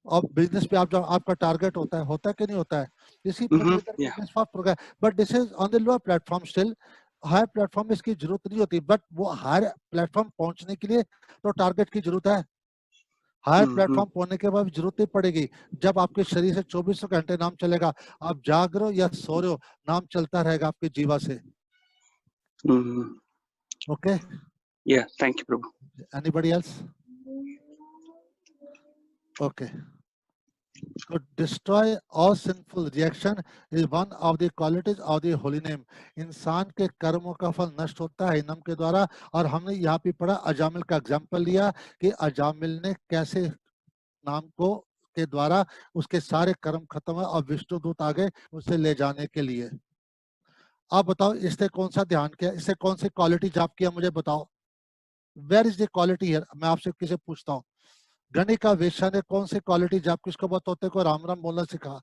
और बिजनेस पे आप जो आपका टारगेट होता है कि नहीं होता है? इसी प्रकार yeah. Business for progress, but this is on the lower platform still. Higher platform में इसकी जरूरत नहीं होती, बट वो हायर प्लेटफॉर्म पहुंचने के लिए तो टारगेट की जरूरत है। हायर प्लेटफॉर्म पहुंचने के बाद जरूरत नहीं पड़ेगी, जब आपके शरीर से 24 घंटे नाम चलेगा, आप जाग रहे हो या सो रहे हो, नाम चलता रहेगा आपके जीवा से। Okay, Yeah, thank you Prabhu. anybody else? Okay. To destroy all sinful reaction is one of the qualities of the holy name. इंसान के कर्मों का फल नष्ट होता है नाम के द्वारा। और हमने यहाँ पे पढ़ा, अजामिल का एग्जाम्पल लिया कि अजामिल ने कैसे नाम को के द्वारा उसके सारे कर्म खत्म है और विष्णु दूत आ गए उसे ले जाने के लिए। आप बताओ, इससे कौन सा ध्यान किया, इससे कौन सी क्वालिटी जाप किया, मुझे बताओ। Where is the quality here? मैं आपसे किसे पूछता हूँ, गणिका वेश्या ने कौन सी क्वालिटी जाप किसको बतौते को राम राम बोलना सिखा?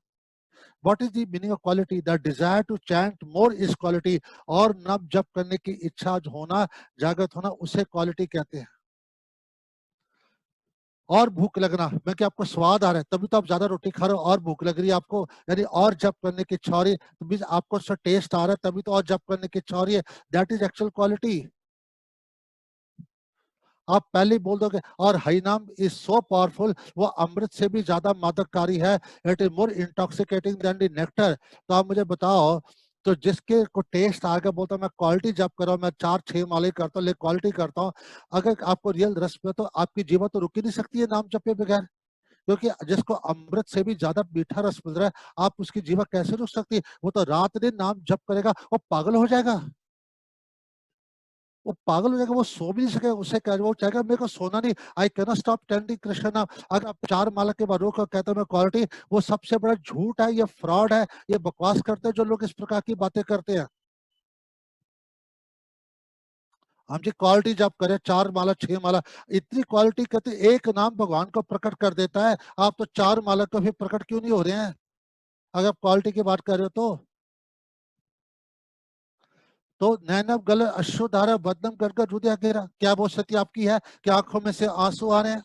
What is the meaning of quality? The desire to chant more is quality. और नब जप करने की इच्छा होना, जागृत होना, उसे क्वालिटी कहते हैं। और भूख लगना, मैं क्या आपको स्वाद आ रहा है तभी तो आप ज्यादा रोटी खा रहे हो, और भूख लग रही है आपको, यानी और जप करने की इच्छा हो रही है, तो मीन्स आपको उसका टेस्ट आ रहा है तभी तो और जप करने की इच्छा हो रही है। That is actual quality. आप पहले ही बोल दोगे, और हरि नाम इज सो पावरफुल, वो अमृत से भी ज्यादा मादककारी है, it is more intoxicating than the nectar. तो आप मुझे बताओ, तो जिसके को टेस्ट आ गया बोलता मैं क्वालिटी जब कर रहा हूँ, मैं 4-6 माले करता हूँ, लेकिन क्वालिटी करता हूँ, अगर आपको रियल रस में, तो आपकी जीवन तो रुक ही नहीं सकती है नाम जपे बगैर। क्योंकि जिसको अमृत से भी ज्यादा मीठा रस मिल रहा है, आप उसकी जीवन कैसे रुक सकती है? वो तो रात दिन नाम जप करेगा, वो पागल हो जाएगा, वो पागल हो जाएगा, वो सो भी नहीं सकेगा। उससे कह वो चाहेगा मेरे को सोना नहीं, I can not stop chanting Krishna नाम। अगर आप 4 माला के बाद रोक कहते हैं मैं क्वालिटी, वो सबसे बड़ा झूठ है, ये फ्रॉड है, ये बकवास करते हैं जो लोग इस प्रकार की बातें करते हैं। हम जी क्वालिटी जब करें 4 माला 6 माला, इतनी क्वालिटी कहते एक नाम भगवान को प्रकट कर देता है, आप तो 4 माला को भी प्रकट क्यों नहीं हो रहे हैं अगर आप क्वालिटी की बात कर रहे हो तो नैनब गल अश्रुधारा बदनम कर रुदया घेरा, क्या वो स्थिति आपकी है? क्या आंखों में से आंसू आ रहे हैं?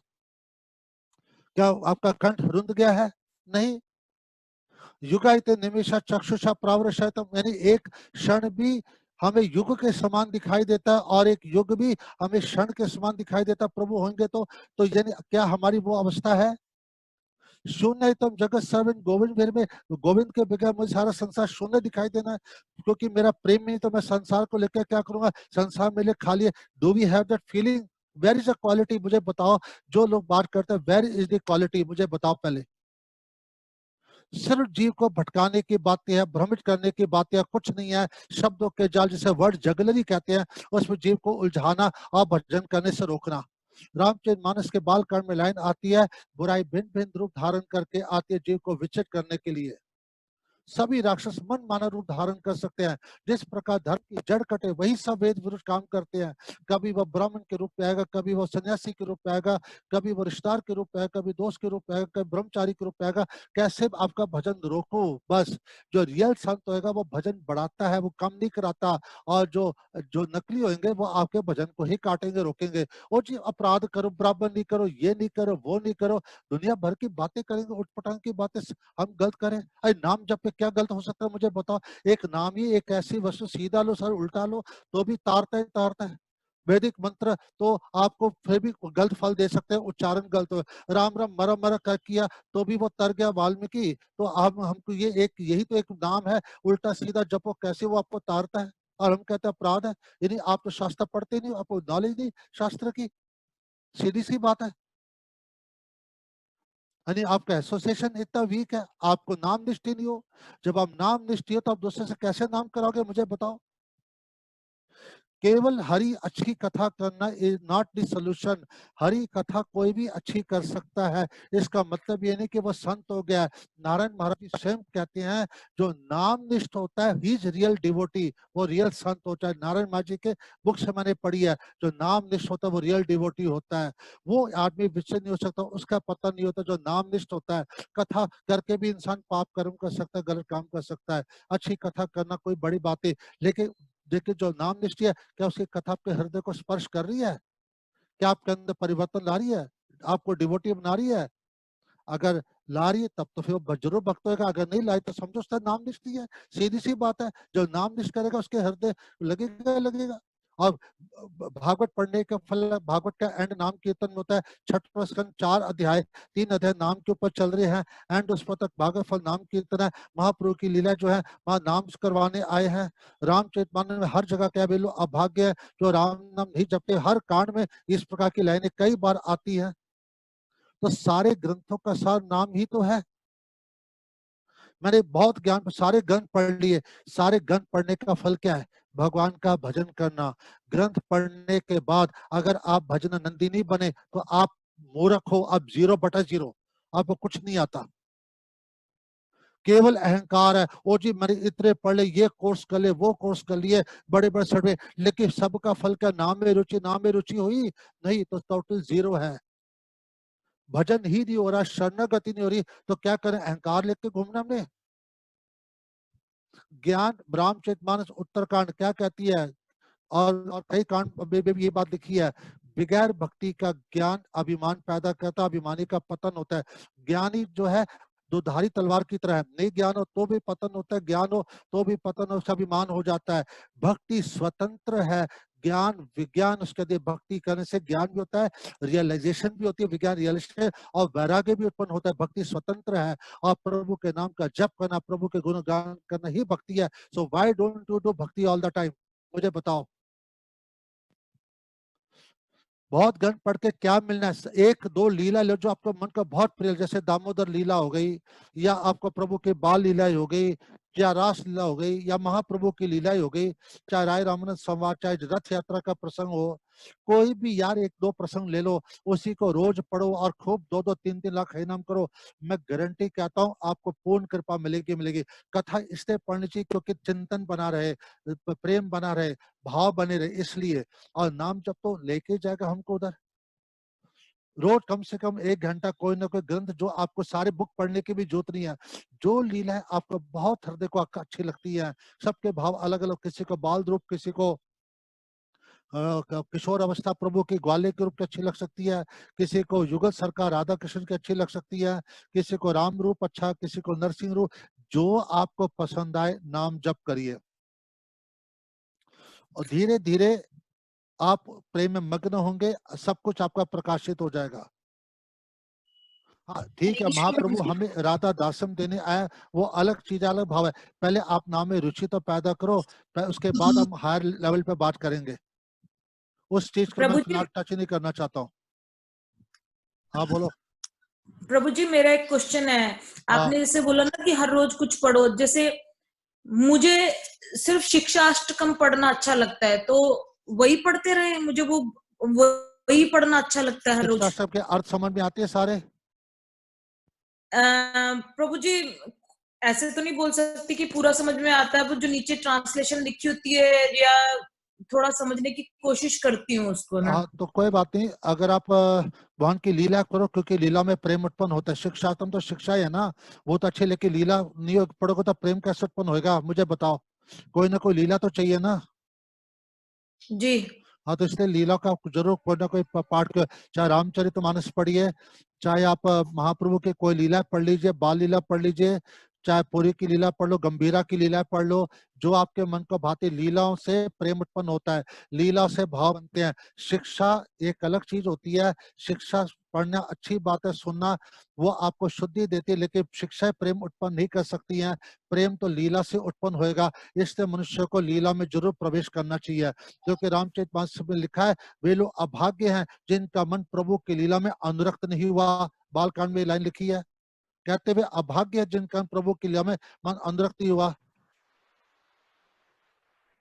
क्या आपका कंठ रुंध गया है? नहीं। युगाइते निमिषा चक्षुषा प्रावरशयतम, यानी एक क्षण भी हमें युग के समान दिखाई देता है और एक युग भी हमें क्षण के समान दिखाई देता है। प्रभु होंगे तो यानी क्या हमारी वो अवस्था है? शून्य तुम जगत सर्विन गोविंद मेरे में, गोविंद के बगैर मुझे सारा संसार शून्य दिखाई देना है, क्योंकि मेरा प्रेम नहीं तो मैं संसार को लेकर क्या करूंगा? संसार मेरे लिए खाली है। Do we have that feeling? Where is the quality? मुझे बताओ, जो लोग बात करते हैं वेयर इज द क्वालिटी, मुझे बताओ पहले। सिर्फ जीव को भटकाने की बातें है, भ्रमित करने की बातें है, कुछ नहीं है। शब्दों के जाल जिसे वर्ड जगलरी कहते हैं, उसमें जीव को उलझाना और भजन करने से रोकना। रामचरितमानस के बालकांड में लाइन आती है, बुराई भिन्न भिन्न रूप धारण करके आती है जीव को विचलित करने के लिए। सभी राक्षस मन माना रूप धारण कर सकते हैं। जिस प्रकार धर्म की जड़ कटे वही सब वेद विरुद्ध काम करते हैं। कभी वह ब्राह्मण के रूप में आएगा, कभी वह सन्यासी के रूप में आएगा, कभी वह रिश्तेदार के रूप में आएगा, कभी दोस्त के रूप में आएगा, कभी ब्रह्मचारी के रूप में आएगा। कैसे आपका भजन रोको? बस जो रियल संत होएगा वो भजन बढ़ाता है, वो कम नहीं कराता। और जो जो नकली होंगे वो आपके भजन को ही काटेंगे, रोकेंगे। और जी अपराध करो, बराबर नहीं करो, ये नहीं करो, वो नहीं करो, दुनिया भर की बातें करेंगे, उठपटांग की बातें हम गलत करें। अरे नाम जप पे क्या गलत हो सकता है मुझे बताओ? एक नाम ही एक ऐसी वस्तु, सीधा लो सर उल्टा लो तो भी तारता है, तारता है। वैदिक मंत्र तो आपको फिर भी गलत फल दे सकते हैं, उच्चारण गलत हो। राम राम मरा मरा कर किया तो भी वो तर गया वाल्मीकि। तो हम हमको ये एक यही तो एक नाम है, उल्टा सीधा जपो, कैसे वो आपको तारता है? और हम कहते हैं अपराध है। यानी आप तो शास्त्र पढ़ते नहीं, आपको नॉलेज नहीं शास्त्र की, सीधी सी बात है। यानी आपका एसोसिएशन इतना वीक है, आपको नाम निष्ठ ही नहीं हो। जब आप नाम निष्ठ हो तो आप दूसरे से कैसे नाम कराओगे मुझे बताओ? केवल हरि अच्छी कथा करना is not the solution. Hari कथा कोई भी अच्छी कर सकता है, इसका मतलब ये नहीं कि वो संत हो गया। नारायण महाराज जी स्वयं कहते हैं, जो नाम निष्ठ होता है ही इज रियल डिवोटी, वो रियल संत होता है। नारायण महाराज जी के बुक से मैंने पढ़ी है, जो नाम निष्ठ होता है वो रियल डिवोटी होता है। वो आदमी विचलित नहीं हो सकता, उसका पता नहीं होता। जो नाम निष्ठ होता है, कथा करके भी इंसान पाप कर्म कर सकता है, गलत काम कर सकता है। अच्छी कथा करना कोई बड़ी बात है, लेकिन देखिए जो नाम निष्ठी है, क्या उसकी कथा आपके हृदय को स्पर्श कर रही है? क्या आपके अंदर परिवर्तन ला रही है? आपको डिवोटी बना रही है? अगर ला रही है तब तो फिर वो जरूर भक्त होगा, अगर नहीं लाई तो समझो उसका नाम निष्ठी है। सीधी सी बात है, जो नाम निष्ठ करेगा उसके हृदय लगेगा लगेगा। और भागवत पढ़ने का फल, भागवत का एंड नाम कीर्तन में होता है। छठवां स्कंद 4 अध्याय, 3 अध्याय नाम के ऊपर चल रहे हैं, एंड उस पर तक भागवत फल नाम कीर्तन है। महाप्रभु की लीला जो है वहां नाम करवाने आए हैं। रामचरितमानस में हर जगह क्या बोलो अभाग्य है जो राम नाम नहीं जपते। हर कांड में इस प्रकार की लाइनें कई बार आती है। तो सारे ग्रंथों का सार नाम ही तो है। मैंने बहुत ज्ञान सारे ग्रंथ पढ़ लिए, सारे ग्रंथ पढ़ने का फल क्या है? भगवान का भजन करना। ग्रंथ पढ़ने के बाद अगर आप भजन नंदी नहीं बने तो आप मूर्ख हो, आप 0/0, आपको कुछ नहीं आता। केवल अहंकार है, ओ जी मैंने इतने पढ़ ले, ये कोर्स कर ले, वो कोर्स कर लिए, बड़े बड़े सर्वे, लेकिन सबका फल क्या? नाम में रुचि, नाम में रुचि हुई नहीं तो टोटल 0 है। भजन ही नहीं हो रहा, शरणागति नहीं हो रही, तो क्या करें? अहंकार लेके घूमना हमने। ज्ञान रामचरितमानस उत्तरकांड क्या कहती है, और कई कांड में भी ये बात लिखी है, बगैर भक्ति का ज्ञान अभिमान पैदा करता, अभिमानी का पतन होता है। ज्ञानी जो है दुधारी तलवार की तरह है, नहीं ज्ञान हो तो भी पतन होता है, ज्ञान हो तो भी पतन हो, अभिमान हो जाता है। भक्ति स्वतंत्र है, ज्ञान विज्ञान उसके लिए। भक्ति करने से ज्ञान भी होता है, रियलाइजेशन भी होती है, विज्ञान रियलाइजेशन, और वैराग्य भी उत्पन्न होता है। भक्ति स्वतंत्र है, और प्रभु के नाम का जप करना, प्रभु के गुणगान करना ही भक्ति है। So why don't you do भक्ति ऑल द टाइम? मुझे बताओ। बहुत ग्रंथ पढ़ के क्या मिलना है? एक दो लीला लो जो आपको मन का बहुत प्रिय, जैसे दामोदर लीला हो गई, या आपको प्रभु के बाल लीला हो गई, या रास लीला हो गई, या महाप्रभु की लीला हो गई, चाहे राय रामानंद संवाद, चाहे रथ यात्रा का प्रसंग हो, कोई भी यार एक दो प्रसंग ले लो, उसी को रोज पढ़ो और खूब 2-2, 3-3 लाख हरिनाम करो। मैं गारंटी कहता हूँ आपको पूर्ण कृपा मिलेगी मिलेगी। कथा इसलिए पढ़नी चाहिए क्योंकि चिंतन बना रहे, प्रेम बना रहे, भाव बने रहे, इसलिए। और नाम जब तो लेके जाएगा हमको उधर। रोज कम से कम 1 घंटा कोई ना कोई ग्रंथ, जो आपको सारे बुक पढ़ने की भी जरूरत नहीं है, जो लीला है आपको बहुत हृदय को अच्छी लगती है। सबके भाव अलग अलग, किसी को बाल रूप, किसी को किशोर अवस्था प्रभु की ग्वाले के रूप की अच्छी लग सकती है, किसी को युगल सरकार राधा कृष्ण की अच्छी लग सकती है, किसी को राम रूप अच्छा, किसी को नरसिंह रूप। जो आपको पसंद आए नाम जप करिए। और धीरे धीरे आप प्रेम में मग्न होंगे, सब कुछ आपका प्रकाशित हो जाएगा। हाँ ठीक है, महाप्रभु हमें राधा दासम देने आया, वो अलग चीज, अलग भाव है। पहले आप नाम में रुचि तो पैदा करो, उसके बाद हम हायर लेवल पे बात करेंगे। उस चीज को मैं प्रभु जी, फिलहाल टच नहीं करना चाहता हूँ। हाँ बोलो। प्रभु जी मेरा एक क्वेश्चन है। हाँ आपने जैसे बोला ना कि हर रोज कुछ पढ़ो, जैसे मुझे सिर्फ शिक्षा अष्टकम पढ़ना अच्छा लगता है, तो वही पढ़ते रहे, मुझे वो वही पढ़ना अच्छा लगता है हर रोज। शिक्षा के अर्थ समझ में आते हैं सारे? प्रभु जी ऐसे तो नहीं बोल सकती कि पूरा समझ में आता है, वो जो नीचे ट्रांसलेशन लिखी होती है या थोड़ा समझने की कोशिश करती हूँ उसको ना। हाँ तो कोई बात नहीं, अगर आप भगवान की लीला करो, क्योंकि लीला में प्रेम उत्पन्न होता है। शिक्षात्म तो शिक्षा ही है ना, वो तो अच्छी, लेकिन लीला नहीं पढ़ोगे तो प्रेम कैसे उत्पन्न होगा? मुझे बताओ, कोई ना कोई लीला तो चाहिए ना। जी हाँ तो इसलिए लीला का जरूर कोई ना कोई पाठ, चाहे रामचरितमानस पढ़िए, चाहे आप महाप्रभु के कोई लीला पढ़ लीजिए, बाल लीला पढ़ लीजिए, चाहे पूरी की लीला पढ़ लो, गंभीरा की लीला पढ़ लो, जो आपके मन को भाती। लीलाओं से प्रेम उत्पन्न होता है, लीला से भाव बनते हैं। शिक्षा एक अलग चीज होती है, शिक्षा पढ़ना अच्छी बात है, सुनना वो आपको शुद्धि देती है, लेकिन शिक्षा प्रेम उत्पन्न नहीं कर सकती है। प्रेम तो लीला से उत्पन्न होएगा, इसलिए मनुष्य को लीला में जरूर प्रवेश करना चाहिए। क्योंकि रामचरितमानस में लिखा है, वे लोग अभाग्य हैं जिनका मन प्रभु की लीला में अनुरक्त नहीं हुआ। बालकांड में लाइन लिखी है, कहते हुए अभाग्य है जिनका प्रभु की लीला में मन अनुरक्त नहीं हुआ।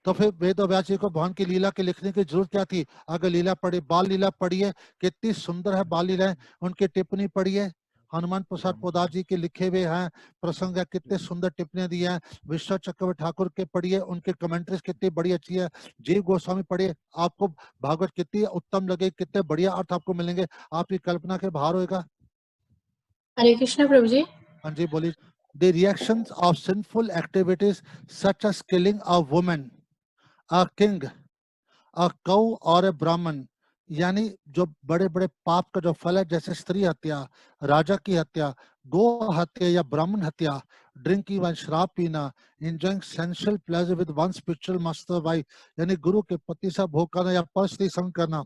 तो फिर वेद व्यास जी को भगवान की लीला के लिखने की जरूरत क्या थी? अगर लीला पढ़ी, बाल लीला पढ़िए, कितनी सुंदर है बाल लीलाएं, उनकी टिप्पणी पढ़िए। हनुमान प्रसाद पोदार जी के लिखे हुए हैं प्रसंग, कितने सुंदर टिप्पणियां दी हैं। विश्व चक्रवर्ती ठाकुर के पढ़िए, उनके कमेंट्रीज कितनी बड़ी अच्छी है। जीव गोस्वामी पढ़िए, आपको भागवत कितनी उत्तम लगे, कितने बढ़िया अर्थ आपको मिलेंगे, आपकी कल्पना के बाहर होगा। हरे कृष्ण प्रभु जी। हाँ जी बोलिए। The reactions of sinful activities such as killing a woman, a king, a cow और ब्राह्मण, यानी जो बड़े बड़े पाप का जो फल है, जैसे स्त्री हत्या, राजा की हत्या, गो हत्या या ब्राह्मण हत्या, ड्रिंकिंग वाइन, शराब पीना, enjoying sensual pleasure with one spiritual master wife, यानी गुरु के पति से भोग करना या परस्त्री संग करना,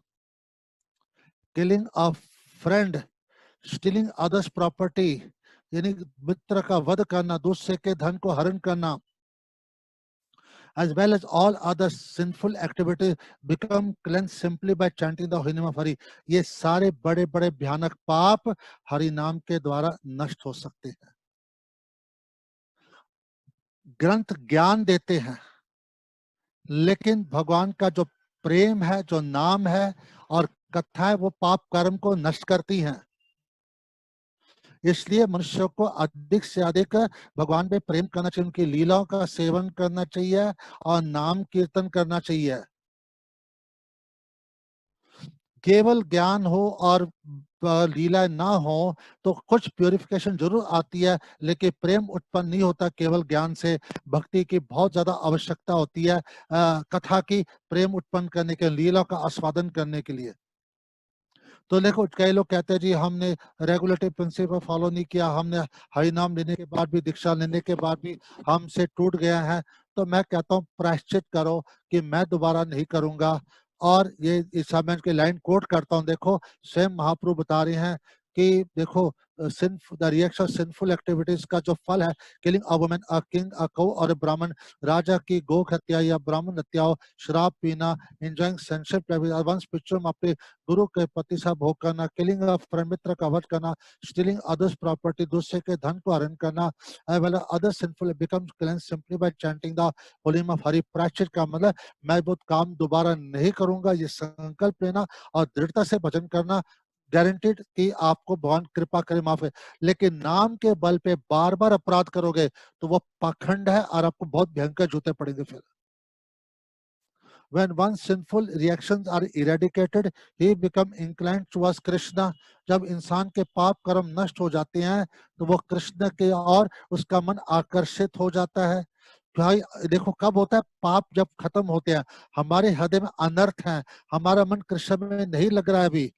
killing a friend, stealing others property, यानी मित्र का वध करना, दूसरे के धन को हरण करना, as well as all other sinful activities become cleansed simply by chanting the holy name of Hari. ये सारे बड़े बड़े भयानक पाप हरि नाम के द्वारा नष्ट हो सकते हैं। ग्रंथ ज्ञान देते हैं, लेकिन भगवान का जो प्रेम है, जो नाम है और कथा है, वो पाप कर्म को नष्ट करती हैं। इसलिए मनुष्य को अधिक से अधिक भगवान पे प्रेम करना चाहिए, उनकी लीलाओं का सेवन करना चाहिए और नाम कीर्तन करना चाहिए। केवल ज्ञान हो और लीला ना हो तो कुछ प्यूरिफिकेशन जरूर आती है, लेकिन प्रेम उत्पन्न नहीं होता केवल ज्ञान से। भक्ति की बहुत ज्यादा आवश्यकता होती है कथा की प्रेम उत्पन्न करने के, लीला का आस्वादन करने के लिए। तो देखो कई लोग कहते हैं जी हमने रेगुलेटरी प्रिंसिपल फॉलो नहीं किया, हमने हरिनाम लेने के बाद भी, दीक्षा लेने के बाद भी हमसे टूट गया है। तो मैं कहता हूँ प्रायश्चित करो कि मैं दोबारा नहीं करूंगा। और ये इस समय के लाइन कोट करता हूँ, देखो स्वयं महाप्रभु बता रहे हैं कि देखो द रिएक्शन सिंफुल एक्टिविटीज का जो फल है, killing a woman, a king, a cow और ब्राह्मण, राजा की गो हत्या या ब्राह्मण हत्या हो, शराब पीना, enjoying sensual pleasure, once picture अपने गुरु के पति से भोग करना, किलिंग ऑफ फ्रेंड, मित्र का वध करना, स्टीलिंग अदर्स प्रॉपर्टी, दूसरे के धन को हरण करना, other sinful becomes cleanse simply by chanting the holy name of Hari. प्रायश्चित का मतलब मैं वो काम दोबारा नहीं करूंगा, ये संकल्प लेना और दृढ़ता से भजन करना, गारंटीड कि आपको भगवान कृपा करे माफ है। लेकिन नाम के बल पे बार बार अपराध करोगे तो वो पाखंड है और आपको बहुत भयंकर जूते पड़ेंगे फिर। When one's sinful reactions are eradicated, he become inclined towards Krishna. जब इंसान के पाप कर्म नष्ट हो जाते हैं तो वो कृष्ण के और उसका मन आकर्षित हो जाता है। भाई देखो कब होता है, पाप जब खत्म होते हैं, हमारे हृदय में अनर्थ है, हमारा मन कृष्ण में नहीं लग रहा है अभी।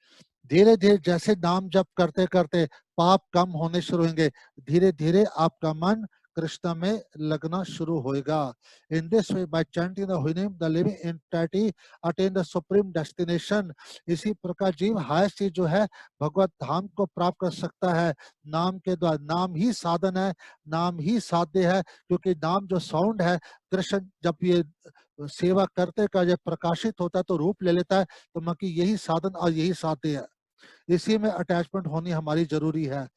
धीरे धीरे जैसे नाम जप करते करते पाप कम होने शुरू होंगे, धीरे धीरे आपका मन कृष्ण में लगना शुरू होएगा। In this way by chanting the holy name the living entity attain the supreme destination. इसी प्रकार जीव हाईएस्ट चीज जो है भगवत धाम को प्राप्त कर सकता है नाम के द्वारा। नाम ही साधन है, नाम ही साध्य है, क्योंकि नाम जो साउंड है, कृष्ण जब ये सेवा करते का जब प्रकाशित होता है तो रूप ले लेता है, तो बाकी यही साधन और यही साध्य है। इसी में अटैचमेंट होनी हमारी जरूरी है।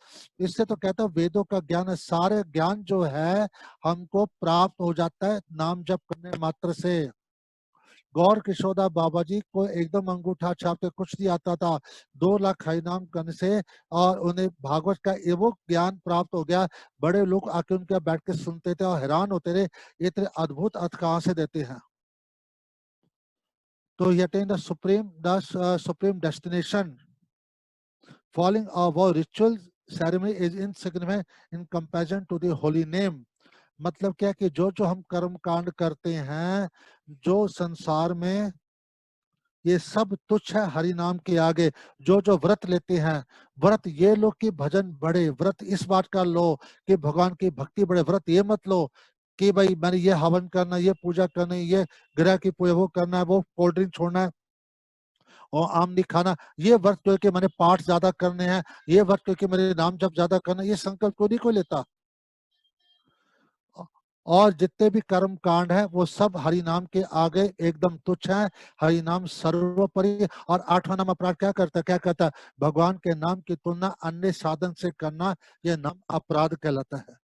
इससे तो कहता हूँ वेदों का ज्ञान है, सारे ज्ञान जो है हमको प्राप्त हो जाता है नाम जप करने मात्र से। गौर किशोदा बाबा जी को एकदम अंगूठा छाप के कुछ नहीं आता था, 2 लाख हरिनाम करने से और उन्हें भागवत का एवं ज्ञान प्राप्त हो गया। बड़े लोग आके उनके बैठ के सुनते थे और हैरान होते थे, इतने अद्भुत अर्थ कहाँ से देते हैं। तो he attained the supreme destination. Following our ritual ceremony is insignificant in comparison to the holy name. मतलब क्या कि जो जो हम कर्म कांड करते हैं, जो संसार में ये सब तुच्छ है हरि नाम के आगे। जो जो व्रत लेते हैं, व्रत ये लो कि भजन बढ़े, व्रत इस बात का लो कि भगवान की भक्ति बढ़े। व्रत ये मत लो कि भाई मैंने ये हवन करना, ये पूजा करना, ये ग्रह की पूजा वो करना है, वो कोल्ड ड्रिंक छोड़ना है और आम नहीं खाना। ये व्रत क्योंकि मैंने पाठ ज्यादा करने हैं, ये व्रत क्योंकि मेरे नाम जप ज्यादा करना, ये संकल्प को नहीं कोई लेता। और जितने भी कर्म कांड है वो सब हरि नाम के आगे एकदम तुच्छ है। हरि नाम सर्वोपरि। और 8वां नाम अपराध क्या करता है? क्या कहता है? भगवान के नाम की तुलना अन्य साधन से करना, ये नाम अपराध कहलाता है।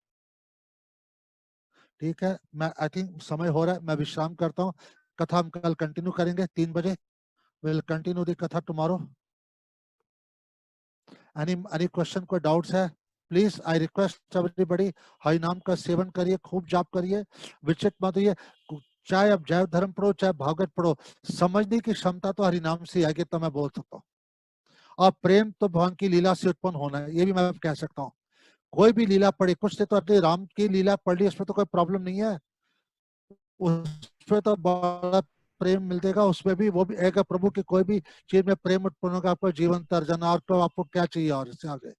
ठीक है, मैं आई थिंक समय हो रहा है, मैं विश्राम करता हूँ। कथा हम कल कंटिन्यू करेंगे 3 बजे। विल कंटिन्यू द कथा टुमारो। एनी क्वेश्चन, कोई डाउट्स है? Please I request everybody, Hari नाम का सेवन करिए, खूब जाप करिए, विचलित मत होइए। चाहे आप जैव धर्म पढ़ो चाहे भागवत पढ़ो, समझने की क्षमता तो हरि नाम से आगे तो मैं बोल सकता हूँ। और प्रेम तो भगवान की लीला से उत्पन्न होना है, ये भी मैं कह सकता हूँ। कोई भी लीला पढ़े, कुछ से तो अपने राम की लीला पढ़ ली, उसमें तो कोई प्रॉब्लम नहीं है, उसमें तो बड़ा प्रेम मिलेगा। उसमें भी वो भी एक प्रभु की कोई भी चीज में प्रेम उत्पन्न होगा, आपको जीवन तर्जना, और तो आपको क्या चाहिए और इससे आगे।